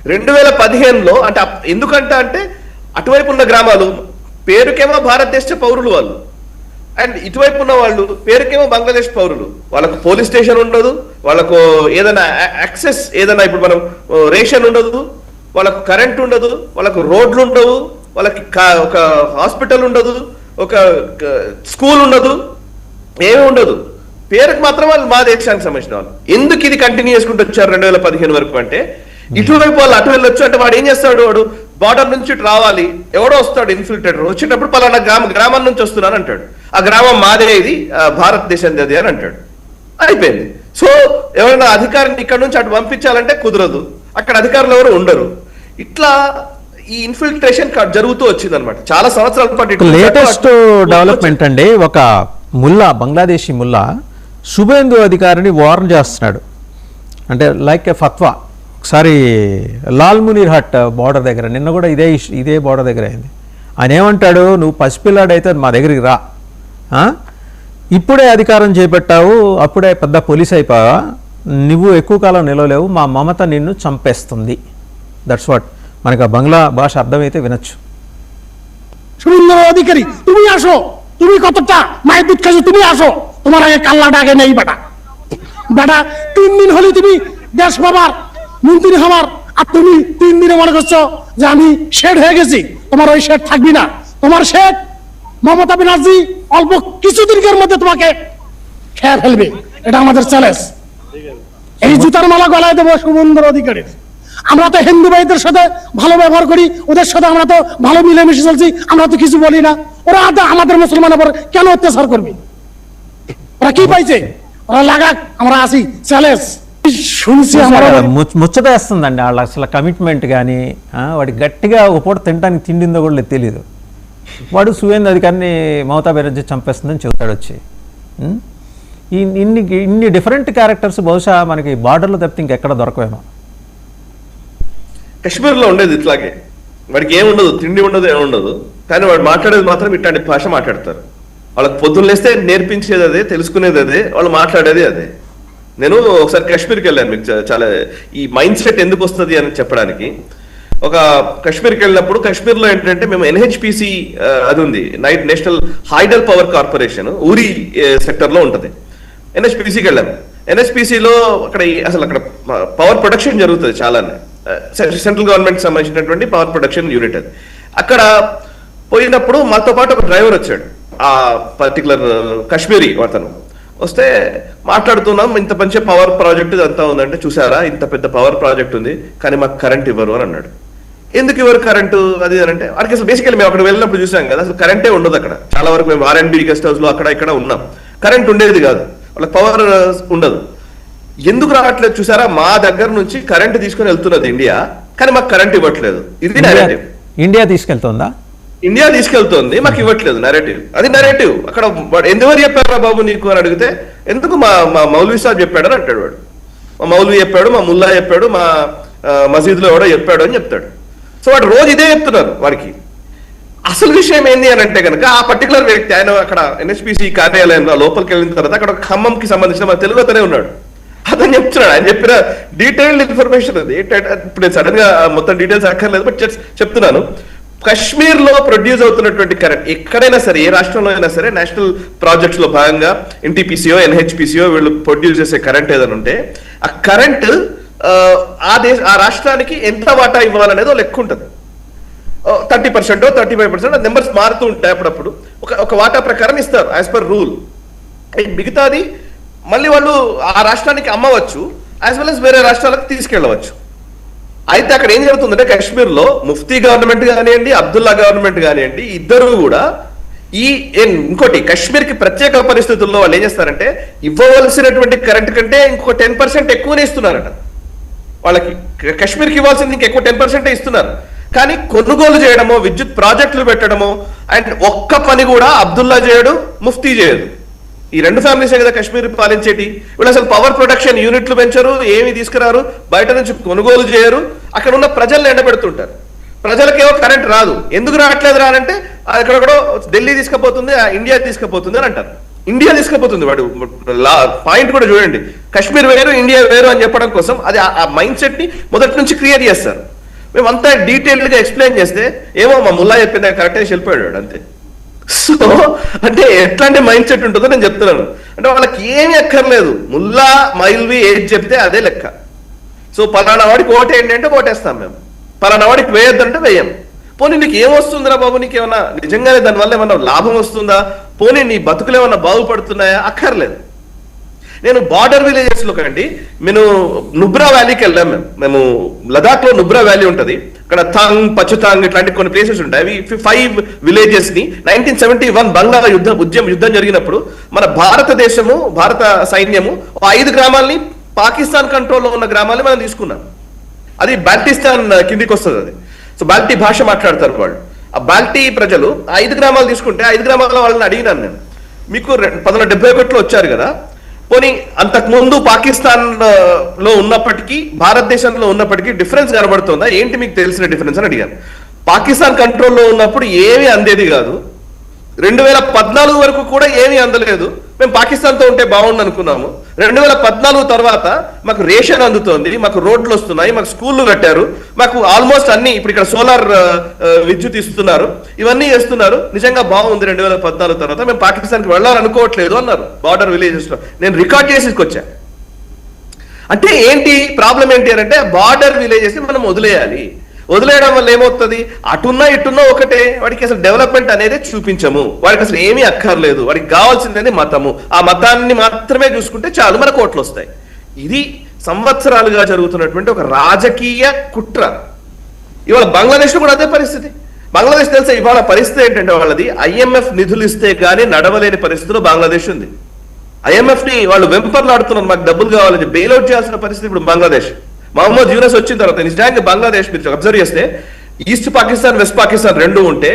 2015లో అంటే ఎందుకంటే అటువైపు ఉన్న గ్రామాలు పేరుకేమో భారతదేశ పౌరులు వాళ్ళు, అండ్ ఇటువైపు ఉన్న వాళ్ళు పేరుకేమో బంగ్లాదేశ్ పౌరులు. వాళ్ళకు పోలీస్ స్టేషన్ ఉండదు, వాళ్ళకు ఏదైనా యాక్సెస్, ఏదైనా ఇప్పుడు మనం రేషన్ ఉండదు, వాళ్ళకు కరెంట్ ఉండదు, వాళ్ళకు రోడ్లు ఉండవు, వాళ్ళకి ఒక హాస్పిటల్ ఉండదు, ఒక స్కూల్ ఉండదు, ఏమీ ఉండదు. పేరుకు మాత్రం వాళ్ళు మా దేశానికి సంబంధించిన వాళ్ళు. ఎందుకు ఇది కంటిన్యూ చేసుకుంటూ వచ్చారు 2015 వరకు అంటే ఇటువైపు వాళ్ళు అటు వెళ్ళొచ్చు అంటే వాడు ఏం చేస్తాడు, వాడు బార్డర్ నుంచి ఇటు రావాలి, ఎవడో వస్తాడు ఇన్ఫిల్ట్రేటర్, వచ్చేటప్పుడు పలానా గ్రామం నుంచి వస్తున్నాను అంటాడు, ఆ గ్రామం మాదే, ఇది భారతదేశం అది అని అంటాడు, అయిపోయింది. సో ఎవరైనా అధికారిని ఇక్కడ నుంచి అటు పంపించాలంటే కుదరదు, అక్కడ అధికారులు ఎవరు ఉండరు. ఇట్లా ఈ ఇన్ఫిల్ట్రేషన్ జరుగుతూ వచ్చింది అనమాట చాలా సంవత్సరాల పాటు. లేటెస్ట్ డెవలప్మెంట్ అండి, ఒక ముల్లా, బంగ్లాదేశీ ముల్లా శుభేందు అధికారిని వార్న్ చేస్తున్నాడు, అంటే లైక్ ఏ ఫత్వా. ఒకసారి లాల్ మునీర్ హట్ బార్డర్ దగ్గర, నిన్న కూడా ఇదే బార్డర్ దగ్గర అయింది. ఆయన ఏమంటాడు, నువ్వు పసిపిల్లాడైతే మా దగ్గరికి రా, ఇప్పుడే అధికారం చేపట్టావు, అప్పుడే పెద్ద పోలీస్ అయిపోయావా, నువ్వు ఎక్కువ కాలం నిలవలేవు, మా మమత నిన్ను చంపేస్తుంది. That's what. మనకు ఆ బంగ్లా భాష అర్థమైతే వినొచ్చు. শুভেন্দু অধিকারী তুমি আসো, তুমি কতটা মায়ের দুধ খাইছো, তুমি আসো, তোমার আগে কাল্লাটা আগে নেই বেটা। বেটা 3 দিন হলে তুমি দেশ বাবার মন্ত্রী হবার, আর তুমি 3 দিনে মনে করছো যে আমি শেড হয়ে গেছি। তোমার ওই শেড থাকবি না, তোমার শেড মমতা ব্যানার্জি অল্প কিছুদিনের মধ্যে তোমাকে খেয়ে ফেলবে, এটা আমাদের চ্যালেঞ্জ। এই জুতার মালা গলায় দেবো শুভেন্দু অধিকারীর। আমরা তো হিন্দু ভাইদের সাথে ভালো ব্যবহার করি, ওদের সাথে আমরা তো ভালো মিলেমিশে চলছি, আমরা তো কিছু বলি না। ওরা আমাদের মুসলমানের উপর কেন অত্যাচার করবে? ওরা কি পাইছে? ওরা লাগাক, আমরা আসি, চ্যালেঞ্জ। শুনছি আমার ముచ్చట వేస్తుందండి వాళ్ళు, అసలు కమిట్మెంట్ కానీ వాడి గట్టిగా ఒక పూట తినడానికి తిండిందో కూడా తెలియదు. వాడు సువేంద్ర అధికారిని మమతా బెనర్జీ చంపేస్తుందని చెబుతాడు వచ్చి. ఇన్ని డిఫరెంట్ క్యారెక్టర్స్ బహుశా మనకి బార్డర్లో తప్పితే ఇంకెక్కడ దొరకవేమో. కశ్మీర్లో ఉండేది ఇట్లాగే, వాడికి ఏముండదు, తిండి ఉండదు, ఏముండదు, కానీ వాడు మాట్లాడేది మాత్రం ఇట్లాంటి భాష మాట్లాడతారు. వాళ్ళకి పొద్దున్న లేస్తే నేర్పించేది అదే, తెలుసుకునేది అదే, వాళ్ళు మాట్లాడేది అదే. నేను ఒకసారి కాశ్మీర్కి వెళ్ళాను, మీకు చాలా ఈ మైండ్ సెట్ ఎందుకు వస్తుంది అని చెప్పడానికి. ఒక కాశ్మీర్కి వెళ్ళినప్పుడు కాశ్మీర్లో ఏంటంటే మేము NHPC అది ఉంది, నేషనల్ హైడల్ పవర్ కార్పొరేషన్, ఊరి సెక్టర్లో ఉంటుంది. NHPCకి వెళ్ళాము. NHPCలో అసలు అక్కడ పవర్ ప్రొడక్షన్ జరుగుతుంది చాలానే, సెంట్రల్ గవర్నమెంట్ సంబంధించినటువంటి పవర్ ప్రొడక్షన్ యూనిట్ అది. అక్కడ పోయినప్పుడు మాతో పాటు ఒక డ్రైవర్ వచ్చాడు, ఆ పర్టికులర్ కాశ్మీరీ అతను వస్తే మాట్లాడుతున్నాం, ఇంత మంచి పవర్ ప్రాజెక్ట్ అంతా ఉందంటే, చూసారా ఇంత పెద్ద పవర్ ప్రాజెక్ట్ ఉంది కానీ మాకు కరెంట్ ఇవ్వరు అని అన్నాడు. ఎందుకు ఇవ్వరు కరెంటు అది అని అంటే వాడికి అసలు బేసికల్లీ మేము అక్కడ వెళ్ళినప్పుడు చూసాం కదా, అసలు కరెంటే ఉండదు అక్కడ. చాలా వరకు మేము R&B గెస్ట్ హౌస్ లో అక్కడ ఇక్కడ ఉన్నాం, కరెంట్ ఉండేది కాదు, వాళ్ళకి పవర్ ఉండదు. ఎందుకు రావట్లేదు చూసారా, మా దగ్గర నుంచి కరెంట్ తీసుకొని వెళ్తున్నది ఇండియా, కానీ మాకు కరెంట్ ఇవ్వట్లేదు. ఇది నెరేటివ్. ఇండియా తీసుకెళ్తుందా? ఇండియా తీసుకెళ్తుంది, మాకు ఇవ్వట్లేదు. నెరేటివ్, అది నెరేటివ్. అక్కడ ఎందువరకు చెప్పారా బాబు నీకు అని అడిగితే, ఎందుకు మా మా మౌలవీ సాబ్ చెప్పాడని అంటాడు వాడు. మా మౌలవీ చెప్పాడు, మా ముల్లా చెప్పాడు, మా మసీదులో ఎవడో చెప్పాడు అని చెప్తాడు. సో వాడు రోజు ఇదే చెప్తున్నారు వాడికి. అసలు విషయం ఏంది అని అంటే కనుక ఆ పర్టికులర్ వ్యక్తి ఆయన అక్కడ NHPC కార్యాలయంలో లోపలికి వెళ్ళిన తర్వాత అక్కడ ఖమ్మంకి సంబంధించిన మన తెలుగు అతనే ఉన్నాడు. అతను చెప్తున్నాడు, ఆయన చెప్పిన డీటెయిల్డ్ ఇన్ఫర్మేషన్ అది. ఇప్పుడు నేను సడన్ గా మొత్తం డీటెయిల్స్ అక్కర్లేదు, బట్ చెప్తున్నాను. కశ్మీర్ లో ప్రొడ్యూస్ అవుతున్నటువంటి కరెంట్ ఎక్కడైనా సరే, ఏ రాష్ట్రంలో అయినా సరే, నేషనల్ ప్రాజెక్ట్స్ లో భాగంగా NTPCO NHPCO వీళ్ళు ప్రొడ్యూస్ చేసే కరెంట్ ఏదైనా ఉంటే ఆ కరెంట్ ఆ రాష్ట్రానికి ఎంత వాటా ఇవ్వాలనేది లెక్క ఉంటుంది. 30% 35% నెంబర్స్ మారుతూ ఉంటాయి అప్పుడప్పుడు. ఒక వాటా ప్రకారం ఇస్తారు యాజ్ పర్ రూల్. మిగతాది మళ్ళీ వాళ్ళు ఆ రాష్ట్రానికి అమ్మవచ్చు, యాజ్ వెల్ as వేరే రాష్ట్రాలకు తీసుకెళ్ళవచ్చు. అయితే అక్కడ ఏం జరుగుతుందంటే కాశ్మీర్ లో ముఫ్తీ గవర్నమెంట్ కానివ్వండి, అబ్దుల్లా గవర్నమెంట్ కానివ్వండి, ఇద్దరు కూడా ఇంకోటి కాశ్మీర్ కి ప్రత్యేక పరిస్థితుల్లో వాళ్ళు ఏం చేస్తారంటే ఇవ్వవలసినటువంటి కరెంట్ కంటే ఇంకొక 10% ఎక్కువనే ఇస్తున్నారట. వాళ్ళకి కాశ్మీర్కి ఇవ్వాల్సింది ఇంక ఎక్కువ 10% ఇస్తున్నారు. కానీ కొనుగోలు చేయడమో, విద్యుత్ ప్రాజెక్టులు పెట్టడమో, అండ్ ఒక్క పని కూడా అబ్దుల్లా చేయడు, ముఫ్తీ చేయదు. ఈ రెండు ఫ్యామిలీసే కదా కాశ్మీర్ పాలించేటి. వీళ్ళు అసలు పవర్ ప్రొడక్షన్ యూనిట్లు పెంచరు, ఏమి తీసుకురారు, బయట నుంచి కొనుగోలు చేయరు, అక్కడ ఉన్న ప్రజల్ని ఎండబెడుతుంటారు. ప్రజలకేమో కరెంట్ రాదు. ఎందుకు రావట్లేదు రానంటే అక్కడెక్కడో ఢిల్లీ తీసుకుపోతుంది, ఇండియా తీసుకుపోతుంది అని అంటారు. ఇండియా తీసుకుపోతుంది. వాడు పాయింట్ కూడా చూడండి, కాశ్మీర్ వేరు ఇండియా వేరు అని చెప్పడం కోసం అది ఆ మైండ్ సెట్ ని మొదటి నుంచి క్రియేట్ చేస్తారు. మేమంతా డీటెయిల్డ్ గా ఎక్స్ప్లెయిన్ చేస్తే ఏమో మా ముల్లా చెప్పింది కరెక్ట్ చేసి వెళ్ళిపోయాడు అంతే. సో అంటే ఎట్లాంటి మైండ్ సెట్ ఉంటుందో నేను చెప్తున్నాను. అంటే వాళ్ళకి ఏమి అక్కర్లేదు, ముల్లా మైల్వి ఏది చెప్తే అదే లెక్క. సో పలానా వాడికి ఓటేయండి అంటే ఓటేస్తాం మేము, పలానా వాడికి వేయొద్దంటే వేయం. పోనీ నీకు ఏమొస్తుందిరా బాబు, నీకేమన్నా నిజంగానే దానివల్ల ఏమన్నా లాభం వస్తుందా, పోనీ నీ బతుకులు ఏమన్నా బాగుపడుతున్నాయా, అక్కర్లేదు. నేను బార్డర్ విలేజెస్ లో కండి, నేను నుబ్రా వ్యాలీకి వెళ్ళాం. మేము లదాఖ్ లో నుబ్రా వ్యాలీ ఉంటది, అక్కడ థాంగ్, పచుతాంగ్ ఇట్లాంటి కొన్ని ప్లేసెస్ ఉంటాయి. అవి 5 విలేజెస్ ని 1971 బంగ్లా యుద్ధం జరిగినప్పుడు మన భారతదేశము, భారత సైన్యము 5 గ్రామాలని, పాకిస్తాన్ కంట్రోల్లో ఉన్న గ్రామాలని మనం తీసుకున్నాం. అది బాల్టిస్తాన్ కిందికి వస్తుంది. అది సో బాల్టీ భాష మాట్లాడతారు వాళ్ళు. ఆ బాల్టీ ప్రజలు 5 గ్రామాలు తీసుకుంటే 5 గ్రామాల వాళ్ళని అడిగినాను నేను, మీకు 1971లో వచ్చారు కదా, పోనీ అంతకుముందు పాకిస్తాన్ లో ఉన్నప్పటికీ భారతదేశంలో ఉన్నప్పటికీ డిఫరెన్స్ కనబడుతుందా, ఏంటి మీకు తెలిసిన డిఫరెన్స్ అని అడిగాను. పాకిస్తాన్ కంట్రోల్లో ఉన్నప్పుడు ఏమీ అందేది కాదు, 2014 వరకు కూడా ఏమీ అందలేదు. మేము పాకిస్తాన్తో ఉంటే బాగుండు అనుకున్నాము. 2014 తర్వాత మాకు రేషన్ అందుతోంది, మాకు రోడ్లు వస్తున్నాయి, మాకు స్కూళ్ళు కట్టారు, మాకు ఆల్మోస్ట్ అన్ని ఇప్పుడు ఇక్కడ సోలార్ విద్యుత్ ఇస్తున్నారు, ఇవన్నీ చేస్తున్నారు, నిజంగా బాగుంది. 2014 తర్వాత మేము పాకిస్తాన్కి వెళ్ళాలనుకోవట్లేదు అన్నారు బార్డర్ విలేజెస్ లో. నేను రికార్డ్ చేసేసుకొచ్చా. అంటే ఏంటి ప్రాబ్లం ఏంటి అని అంటే బార్డర్ విలేజెస్ మనం వదిలేయాలి. వదిలేయడం వల్ల ఏమవుతుంది, అటున్నా ఇటున్నా ఒకటే, వాడికి అసలు డెవలప్మెంట్ అనేది చూపించము, వాడికి అసలు ఏమీ అక్కర్లేదు, వాడికి కావాల్సింది మతము, ఆ మతాన్ని మాత్రమే చూసుకుంటే చాలు మన కోట్లు వస్తాయి. ఇది సంవత్సరాలుగా జరుగుతున్నటువంటి ఒక రాజకీయ కుట్ర. ఇవాళ బంగ్లాదేశ్ లో కూడా అదే పరిస్థితి. బంగ్లాదేశ్ తెలుసా ఇవాళ పరిస్థితి ఏంటంటే వాళ్ళది IMF నిధులు ఇస్తే గానీ నడవలేని పరిస్థితిలో బంగ్లాదేశ్ ఉంది. IMF ని వాళ్ళు వెంపర్లాడుతున్నారు, మాకు డబ్బులు కావాలని బెయిల్అవుట్ చేయాల్సిన పరిస్థితి ఇప్పుడు బంగ్లాదేశ్. మహమ్మద్ యూనస్ వచ్చిన తర్వాత నిజానికి బంగ్లాదేశ్ మీరు అబ్జర్వ్ చేస్తే ఈస్ట్ పాకిస్తాన్, వెస్ట్ పాకిస్తాన్ రెండు ఉంటే,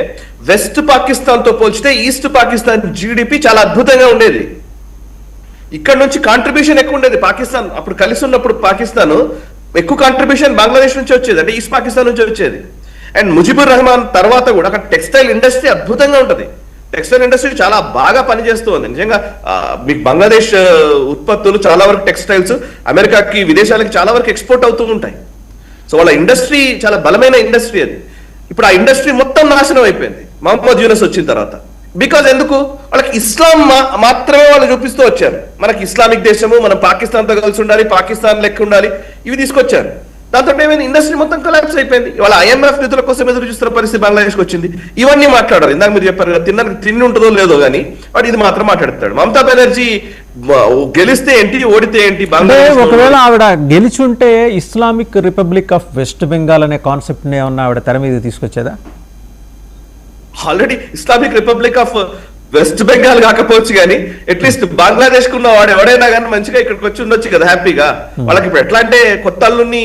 వెస్ట్ పాకిస్తాన్ తో పోల్చితే ఈస్ట్ పాకిస్తాన్ GDP చాలా అద్భుతంగా ఉండేది. ఇక్కడ నుంచి కాంట్రిబ్యూషన్ ఎక్కువ ఉండేది. పాకిస్తాన్ అప్పుడు కలిసి ఉన్నప్పుడు పాకిస్తాన్ ఎక్కువ కాంట్రిబ్యూషన్ బంగ్లాదేశ్ నుంచి వచ్చేది, అంటే ఈస్ట్ పాకిస్తాన్ నుంచి వచ్చేది. అండ్ ముజిబుర్ రెహమాన్ తర్వాత కూడా అక్కడ టెక్స్టైల్ ఇండస్ట్రీ అద్భుతంగా ఉంటుంది. టెక్స్టైల్ ఇండస్ట్రీ చాలా బాగా పనిచేస్తుంది. నిజంగా మీకు బంగ్లాదేశ్ ఉత్పత్తులు చాలా వరకు టెక్స్టైల్స్ అమెరికాకి, విదేశాలకి చాలా వరకు ఎక్స్పోర్ట్ అవుతూ ఉంటాయి. సో వాళ్ళ ఇండస్ట్రీ చాలా బలమైన ఇండస్ట్రీ అది. ఇప్పుడు ఆ ఇండస్ట్రీ మొత్తం నాశనం అయిపోయింది మహమ్మద్ యూనస్ వచ్చిన తర్వాత. బికాజ్ ఎందుకు, వాళ్ళకి ఇస్లాం మాత్రమే వాళ్ళు చూపిస్తూ వచ్చారు. మనకి ఇస్లామిక్ దేశము, మనం పాకిస్తాన్తో కలిసి ఉండాలి, పాకిస్తాన్ లెక్క ఉండాలి, ఇవి తీసుకొచ్చారు. దాంతో ఏమైంది, ఇండస్ట్రీ మొత్తం కొలాప్స్ అయిపోయింది. ఇవాళ IMF నిధుల కోసం ఎదురు చూస్తున్న పరిస్థితి బంగ్లాదేశ్కి వచ్చింది. ఇవన్నీ మాట్లాడారు. ఇందాక మీరు చెప్పారు కదా, తినడానికి తిండి ఉంటుందో లేదో కానీ వాడు ఇది మాత్రం మాట్లాడతాడు. మమతా బెనర్జీ గెలిస్తే ఏంటి, ఓడితే ఏంటి? అంటే బంగ్లాదేశ్ ఒకవేళ ఆవిడ గెలిచుంటే Islamic republic of west Bengal అనే కాన్సెప్ట్ని ఏమన్నా ఆవిడ తెర మీద తీసుకొచ్చేదా? Already Islamic republic of west Bengal కాకపోవచ్చు కానీ అట్లీస్ట్ బంగ్లాదేశ్ కున్న వాడు ఎవడైనా కానీ మంచిగా ఇక్కడికి వచ్చి ఉండొచ్చు కదా హ్యాపీగా. వాళ్ళకి ఇప్పుడు ఎట్లా అంటే కొత్త అల్లుని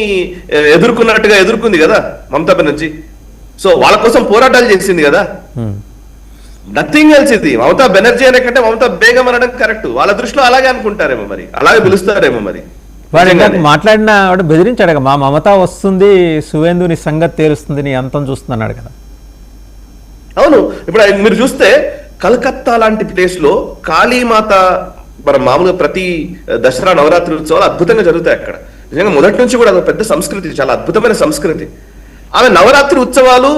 ఎదుర్కొన్నట్టుగా ఎదుర్కొంది కదా మమతా బెనర్జీ. సో వాళ్ళ కోసం పోరాటాలు చేసింది కదా, నథింగ్ ఎల్స్. ఇది మమతా బెనర్జీ అనే కంటే మమతా బేగం అనడం కరెక్ట్. వాళ్ళ దృష్టిలో అలాగే అనుకుంటారేమో మరి, అలాగే పిలుస్తారేమో మరి. వాడు ఇంకా మాట్లాడిన వాడు బెదిరించాడు, మా మమత వస్తుంది, సువేందుని సంగతి తేలుస్తుంది, నీ అంతం చూస్తున్నాడు కదా. అవును, ఇప్పుడు మీరు చూస్తే కలకత్తా లాంటి ప్లేస్ లో కాళీమాత మనం మామూలుగా ప్రతి దసరా నవరాత్రి ఉత్సవాలు అద్భుతంగా జరుగుతాయి అక్కడ. నిజంగా మొదటి నుంచి కూడా అది పెద్ద సంస్కృతి, చాలా అద్భుతమైన సంస్కృతి. ఆమె నవరాత్రి ఉత్సవాలు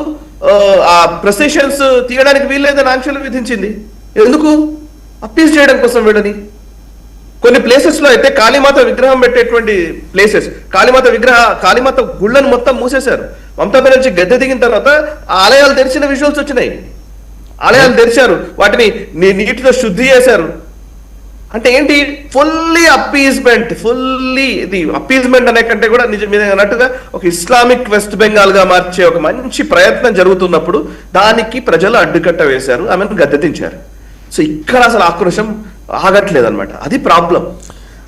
ఆ ప్రొసెషన్స్ తీయడానికి వీల్లేదని ఆంక్షలు విధించింది. ఎందుకు? అప్పీల్ చేయడం కోసం వీడని. కొన్ని ప్లేసెస్ లో అయితే కాళీమాత విగ్రహం పెట్టేటువంటి ప్లేసెస్, కాళీమాత గుళ్ళను మొత్తం మూసేశారు. మమతా బెనర్జీ గద్దె దిగిన తర్వాత ఆలయాలు తెరిచిన విజువల్స్ వచ్చినాయి. ఆలయాలు తెరిచారు, వాటిని నీటితో శుద్ధి చేశారు. అంటే ఏంటి? Fully appeasement. ఇది అప్పీజ్మెంట్ అనే కంటే కూడా నిజం అన్నట్టుగా ఒక ఇస్లామిక్ వెస్ట్ బెంగాల్ గా మార్చే ఒక మంచి ప్రయత్నం జరుగుతున్నప్పుడు దానికి ప్రజలు అడ్డుకట్ట వేశారు, ఆమెను గద్దెదించారు. సో ఇక్కడ అసలు ఆక్రోశం ఆగట్లేదు అనమాట, అది ప్రాబ్లం.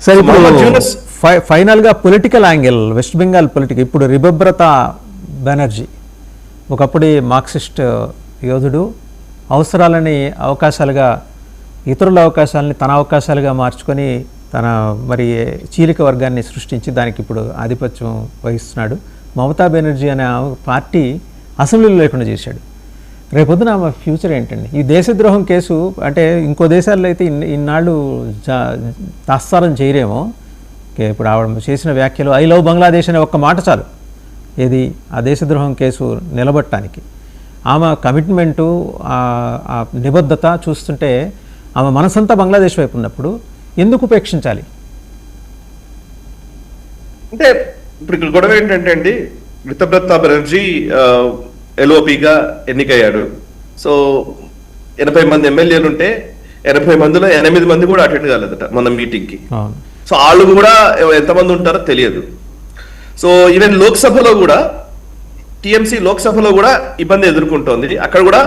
సరే, ఫైనల్ గా political angle, west Bengal political. ఇప్పుడు రిబబ్రత బెనర్జీ ఒకప్పుడు మార్క్సిస్ట్ యోధుడు, అవసరాలని అవకాశాలుగా, ఇతరుల అవకాశాలని తన అవకాశాలుగా మార్చుకొని తన మరి చీలిక వర్గాన్ని సృష్టించి దానికి ఇప్పుడు ఆధిపత్యం వహిస్తున్నాడు. మమతా బెనర్జీ అనే పార్టీ అసెంబ్లీలో లేకుండా చేశాడు. రేపొద్దున మా ఫ్యూచర్ ఏంటండి? ఈ దేశద్రోహం కేసు అంటే ఇంకో దేశాల్లో అయితే ఇన్నాళ్ళు తాత్సారం చేయరేమో. ఇప్పుడు ఆవిడ చేసిన వ్యాఖ్యలు ఐ లవ్ బంగ్లాదేశ్ అనే ఒక్క మాట చాలు ఏది ఆ దేశద్రోహం కేసు నిలబట్టడానికి. ఆమె కమిట్మెంటు, ఆ నిబద్ధత చూస్తుంటే ఆమె మనసంతా బంగ్లాదేశ్ వైపు ఉన్నప్పుడు ఎందుకు ఉపేక్షించాలి? అంటే ఇప్పుడు ఇక్కడ గొడవ ఏంటంటే అండి, రితబ్రత బెనర్జీ ఎల్ఓపిగా ఎన్నికయ్యాడు. సో 80 మంది ఎమ్మెల్యేలు ఉంటే 80 మందిలో 8 మంది కూడా అటెండ్ కాలేదట మన మీటింగ్ కి. సో వాళ్ళు కూడా ఎంతమంది ఉంటారో తెలియదు. సో ఈవెన్ లోక్సభలో కూడా టిఎంసీ లోక్సభలో కూడా ఇబ్బంది ఎదుర్కొంటోంది. అక్కడ కూడా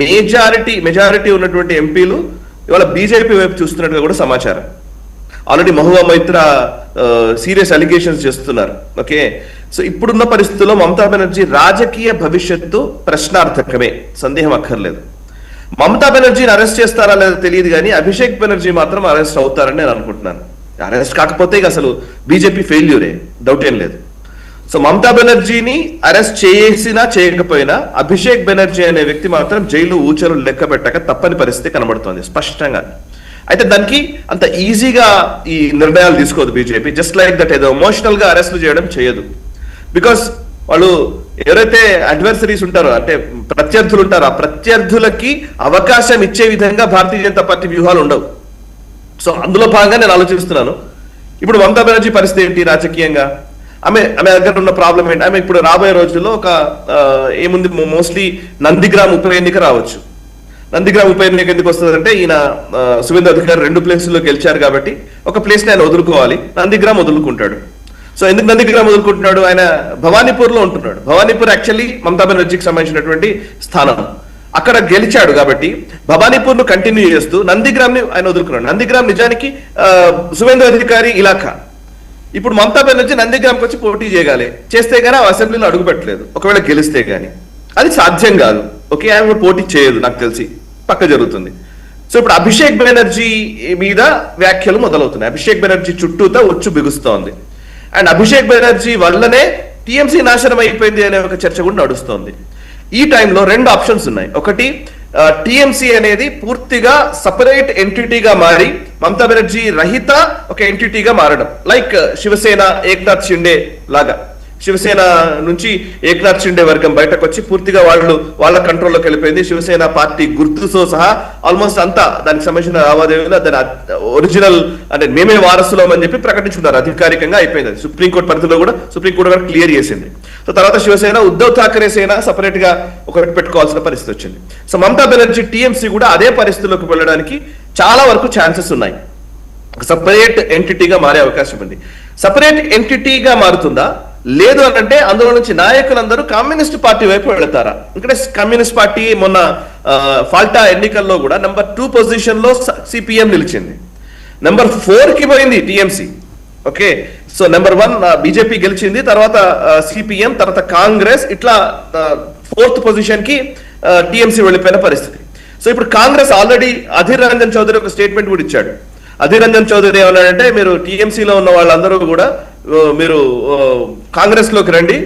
మెజారిటీ ఉన్నటువంటి ఎంపీలు ఇవాళ బీజేపీ వైపు చూస్తున్నట్టుగా కూడా సమాచారం. Already Mahua Maitra serious allegations చేస్తున్నారు. ఓకే, సో ఇప్పుడున్న పరిస్థితుల్లో మమతా బెనర్జీ రాజకీయ భవిష్యత్తు ప్రశ్నార్థకమే, సందేహం అక్కర్లేదు. మమతా బెనర్జీని అరెస్ట్ చేస్తారా లేదా తెలియదు కానీ అభిషేక్ బెనర్జీ మాత్రం అరెస్ట్ అవుతారని నేను అనుకుంటున్నాను. అరెస్ట్ కాకపోతే ఇక అసలు బీజేపీ ఫెయిల్యూరే, డౌట్ ఏం లేదు. సో మమతా బెనర్జీని అరెస్ట్ చేసినా చేయకపోయినా అభిషేక్ బెనర్జీ అనే వ్యక్తి మాత్రం జైలు ఊచలు లెక్క పెట్టక తప్పని పరిస్థితి కనబడుతోంది స్పష్టంగా. అయితే దానికి అంత ఈజీగా ఈ నిర్ణయాలు తీసుకోదు బీజేపీ. జస్ట్ లైక్ దట్ ఏదో ఎమోషనల్ గా అరెస్టులు చేయడం చేయదు. బికాస్ వాళ్ళు ఎవరైతే అడ్వర్సరీస్ ఉంటారో అంటే ప్రత్యర్థులు ఉంటారో ఆ ప్రత్యర్థులకి అవకాశం ఇచ్చే విధంగా భారతీయ జనతా పార్టీ వ్యూహాలు ఉండవు. సో అందులో భాగంగా నేను ఆలోచిస్తున్నాను. ఇప్పుడు మమతా బెనర్జీ పరిస్థితి ఏంటి రాజకీయంగా? ఆమె దగ్గర ఉన్న ప్రాబ్లం ఏంటి? ఆమె ఇప్పుడు రాబోయే రోజుల్లో ఒక ఏముంది, మోస్ట్లీ నందిగ్రామ్ ఉప ఎన్నిక రావచ్చు. నందిగ్రామ్ ఉప ఎన్నిక ఎందుకు వస్తుంది అంటే ఈయన సువేందు అధికారి 2 ప్లేసుల్లో గెలిచారు కాబట్టి ఒక ప్లేస్ ని ఆయన వదులుకోవాలి, నందిగ్రామ్ వదులుకుంటాడు. సో ఎందుకు నందిగ్రామ్ వదులుకుంటున్నాడు? ఆయన భవానీపూర్ లో ఉంటున్నాడు. భవానీపూర్ యాక్చువల్లీ మమతా బెనర్జీకి సంబంధించినటువంటి స్థానం. అక్కడ గెలిచాడు కాబట్టి భవానీపూర్ ను కంటిన్యూ చేస్తూ నందిగ్రామ్ ని ఆయన వదులుకున్నాడు. నందిగ్రామ్ నిజానికి సువేందు అధికారి ఇలాఖా. ఇప్పుడు మమతా బెనర్జీ నందిగ్రామ్కి వచ్చి పోటీ చేయగాలి, చేస్తే గానీ ఆ అసెంబ్లీలో అడుగు పెట్టలేదు. ఒకవేళ గెలిస్తే గానీ అది సాధ్యం కాదు. ఓకే, ఆమె పోటీ చేయదు నాకు తెలిసి, పక్క జరుగుతుంది. సో ఇప్పుడు అభిషేక్ బెనర్జీ మీద వ్యాఖ్యలు మొదలవుతున్నాయి. అభిషేక్ బెనర్జీ చుట్టూతో ఉచ్చు బిగుస్తోంది. అండ్ అభిషేక్ బెనర్జీ వల్లనే టీఎంసీ నాశనం అయిపోయింది అనే ఒక చర్చ కూడా నడుస్తోంది. ఈ టైంలో 2 ఆప్షన్స్ ఉన్నాయి. ఒకటి, టిఎంసీ అనేది పూర్తిగా సపరేట్ ఎంటిటీగా మారి మమతా బెనర్జీ రహిత ఒక ఎంటిటీగా మారడం, లైక్ శివసేన ఏక్నాథ్ షిండే లాగా. శివసేన నుంచి ఏక్నాథ్ షిండే వర్గం బయటకు వచ్చి పూర్తిగా వాళ్ళ కంట్రోల్లోకి వెళ్ళిపోయింది. శివసేన పార్టీ గుర్తుతో సహా ఆల్మోస్ట్ అంతా దానికి సంబంధించిన లావాదేవీలు దాని ఒరిజినల్ అంటే మేమే వారసులం అని చెప్పి ప్రకటించుకున్నారు, అధికారికంగా అయిపోయింది. సుప్రీంకోర్టు పరిధిలో కూడా సుప్రీంకోర్టు కూడా క్లియర్ చేసింది. సో తర్వాత శివసేన ఉద్ధవ్ ఠాకరే సేన సపరేట్ గా ఒకటి పెట్టుకోవాల్సిన పరిస్థితి వచ్చింది. సో మమతా బెనర్జీ టీఎంసీ కూడా అదే పరిస్థితిలోకి వెళ్ళడానికి చాలా వరకు ఛాన్సెస్ ఉన్నాయి. సపరేట్ ఎంటిటీగా మారే అవకాశం ఉంది. సపరేట్ ఎంటిటీగా మారుతుందా, లేదు అని అంటే అందులో నుంచి నాయకులందరూ కమ్యూనిస్ట్ పార్టీ వైపు వెళతారా? ఎందుకంటే కమ్యూనిస్ట్ పార్టీ మొన్న ఫాల్టా ఎన్నికల్లో కూడా నెంబర్ 2 పొజిషన్ లో సిపిఎం నిలిచింది, నెంబర్ 4 కి పోయింది TMC. Okay, so number 1 BJP గెలిచింది, తర్వాత సిపిఎం, తర్వాత కాంగ్రెస్, ఇట్లా 4th పొజిషన్ కి టిఎంసి వెళ్ళిపోయిన పరిస్థితి. సో ఇప్పుడు కాంగ్రెస్ ఆల్రెడీ అధీర్ రంజన్ చౌదరి ఒక స్టేట్మెంట్ కూడా ఇచ్చాడు. అధీర్ రంజన్ చౌదరి ఏమన్నాడంటే, మీరు టీఎంసీలో ఉన్న వాళ్ళందరూ కూడా మీరు కాంగ్రెస్ లోకి రండి,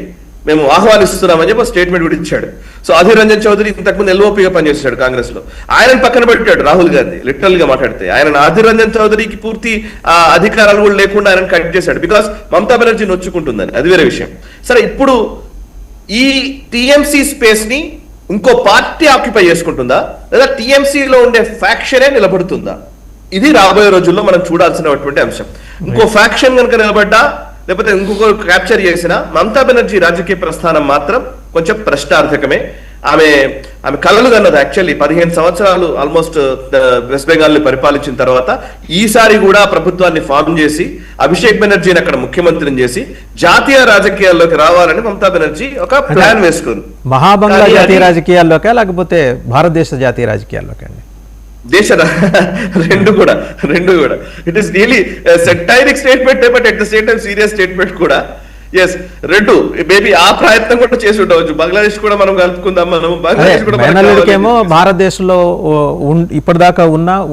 మేము ఆహ్వానిస్తున్నామని చెప్పి స్టేట్మెంట్ కూడా ఇచ్చాడు. సో అధీర్ రంజన్ చౌదరి ఇంతకుముందు ఎల్ఓపిగా పనిచేస్తాడు కాంగ్రెస్ లో, ఆయనను పక్కన పెట్టాడు రాహుల్ గాంధీ. లిటరల్ గా మాట్లాడితే ఆయన అధీర్ రంజన్ చౌదరికి పూర్తి అధికారాలు కూడా లేకుండా ఆయన కట్ చేశాడు, బికాస్ మమతా బెనర్జీ నొచ్చుకుంటుందని. అది వేరే విషయం. సరే, ఇప్పుడు ఈ టీఎంసీ స్పేస్ ని ఇంకో పార్టీ ఆక్యుపై చేసుకుంటుందా, లేదా టీఎంసీలో ఉండే ఫ్యాక్షనే నిలబడుతుందా? ఇది రాబోయే రోజుల్లో మనం చూడాల్సినటువంటి అంశం. ఇంకో ఫ్యాక్షన్ కనుక నిలబడ్డా, లేకపోతే ఇంకొకరు క్యాప్చర్ చేసినా, మమతా బెనర్జీ రాజకీయ ప్రస్థానం మాత్రం కొంచెం ప్రశ్నార్థకమే. ఆమె కలలు కన్నది యాక్చువల్లీ 15 సంవత్సరాలు ఆల్మోస్ట్ వెస్ట్ బెంగాల్ ని పరిపాలించిన తర్వాత ఈసారి కూడా ప్రభుత్వాన్ని ఫామ్ చేసి అభిషేక్ బెనర్జీని అక్కడ ముఖ్యమంత్రిని చేసి జాతీయ రాజకీయాల్లోకి రావాలని మమతా బెనర్జీ ఒక ప్లాన్ వేసుకుంది. మహాబంగ్లా జాతీయ రాజకీయాల్లోకే, లేకపోతే భారతదేశ జాతీయ రాజకీయాల్లోకే అండి? రెండు కూడా it is really satiric statement, but at the same time serious statement కూడా. ఎస్, రెండు మేబీ ఆ ప్రయత్నం కూడా చేసి ఉండవచ్చు. బంగ్లాదేశ్ కూడా మనం కలుపుకుందాం, మనం బంగ్లాదేశ్ కూడా ఏమో భారతదేశంలో ఇప్పటిదాకా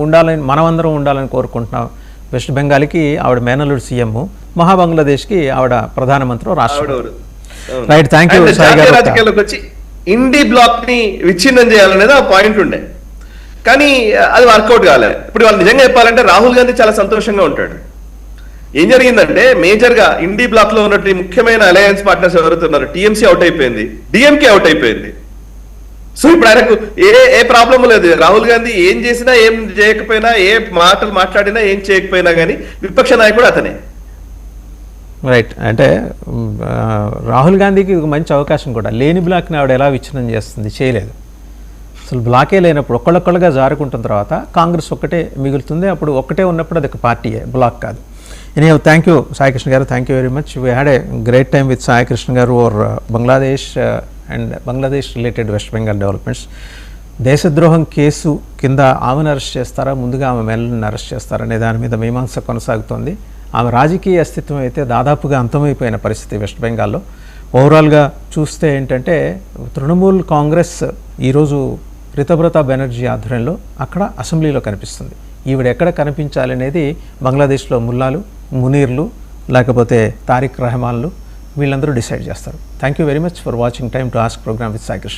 ఉండాలని, మనమందరం ఉండాలని కోరుకుంటున్నాం. వెస్ట్ బెంగాల్కి ఆవిడ మేనల్లుడు సీఎం, మహాబంగ్లాదేశ్కి ఆవిడ ప్రధానమంత్రి, రాష్ట్రం. Right, thank you. రాజకీయాల్లోకి వచ్చి ఇండి బ్లాక్ ని విచ్ఛిన్నం చేయాలనేది ఆ పాయింట్ ఉండే, కానీ అది వర్కౌట్ కాలే. ఇప్పుడు వాళ్ళు నిజంగా చెప్పాలంటే రాహుల్ గాంధీ చాలా సంతోషంగా ఉంటాడు. ఏం జరిగిందంటే, మేజర్ గా ఇండి బ్లాక్ లో ఉన్నట్టు ముఖ్యమైన అలయన్స్ పార్ట్నర్స్ ఎవరుతున్నారు, టీఎంసీ అవుట్ అయిపోయింది, డిఎంకే అవుట్ అయిపోయింది. సో ఇప్పుడు ఆయనకు ఏ ప్రాబ్లం లేదు. రాహుల్ గాంధీ ఏం చేసినా, ఏం చేయకపోయినా, ఏ మాటలు మాట్లాడినా, ఏం చేయకపోయినా కానీ విపక్ష నాయకుడు అతనే. రైట్, అంటే రాహుల్ గాంధీకి ఒక మంచి అవకాశం కూడా. లేని బ్లాక్ని ఆవిడ ఎలా విచ్ఛిన్నం చేస్తుంది? చేయలేదు. అసలు బ్లాకే లేనప్పుడు ఒక్కళ్ళొక్కళ్ళుగా జారుకుంటున్న తర్వాత కాంగ్రెస్ ఒక్కటే మిగులుతుంది. అప్పుడు ఒక్కటే ఉన్నప్పుడు అది ఒక పార్టీయే, బ్లాక్ కాదు. Any thank you Sai Krishna garu, thank you very much. We had a great time with Sai Krishna garu or Bangladesh and Bangladesh related west Bengal developments. దేశద్రోహం కేసు కింద ఆమెను అరెస్ట్ చేస్తారా, ముందుగా ఆమె మేనల్ని అరెస్ట్ చేస్తారా అనే దాని మీద మీమాంస కొనసాగుతోంది. ఆమె రాజకీయ అస్తిత్వం అయితే దాదాపుగా అంతమైపోయిన పరిస్థితి వెస్ట్ బెంగాల్లో. ఓవరాల్గా చూస్తే ఏంటంటే, తృణమూల్ కాంగ్రెస్ ఈరోజు రితబ్రత బెనర్జీ ఆధ్వర్యంలో అక్కడ అసెంబ్లీలో కనిపిస్తుంది. ఈవిడ ఎక్కడ కనిపించాలి అనేది బంగ్లాదేశ్లో ముల్లాలు, మునీర్లు, లేకపోతే తారిక్ రెహమాన్లు, వీళ్ళందరూ డిసైడ్ చేస్తారు. Thank you very much for watching time to ask programme with Sai Krishna.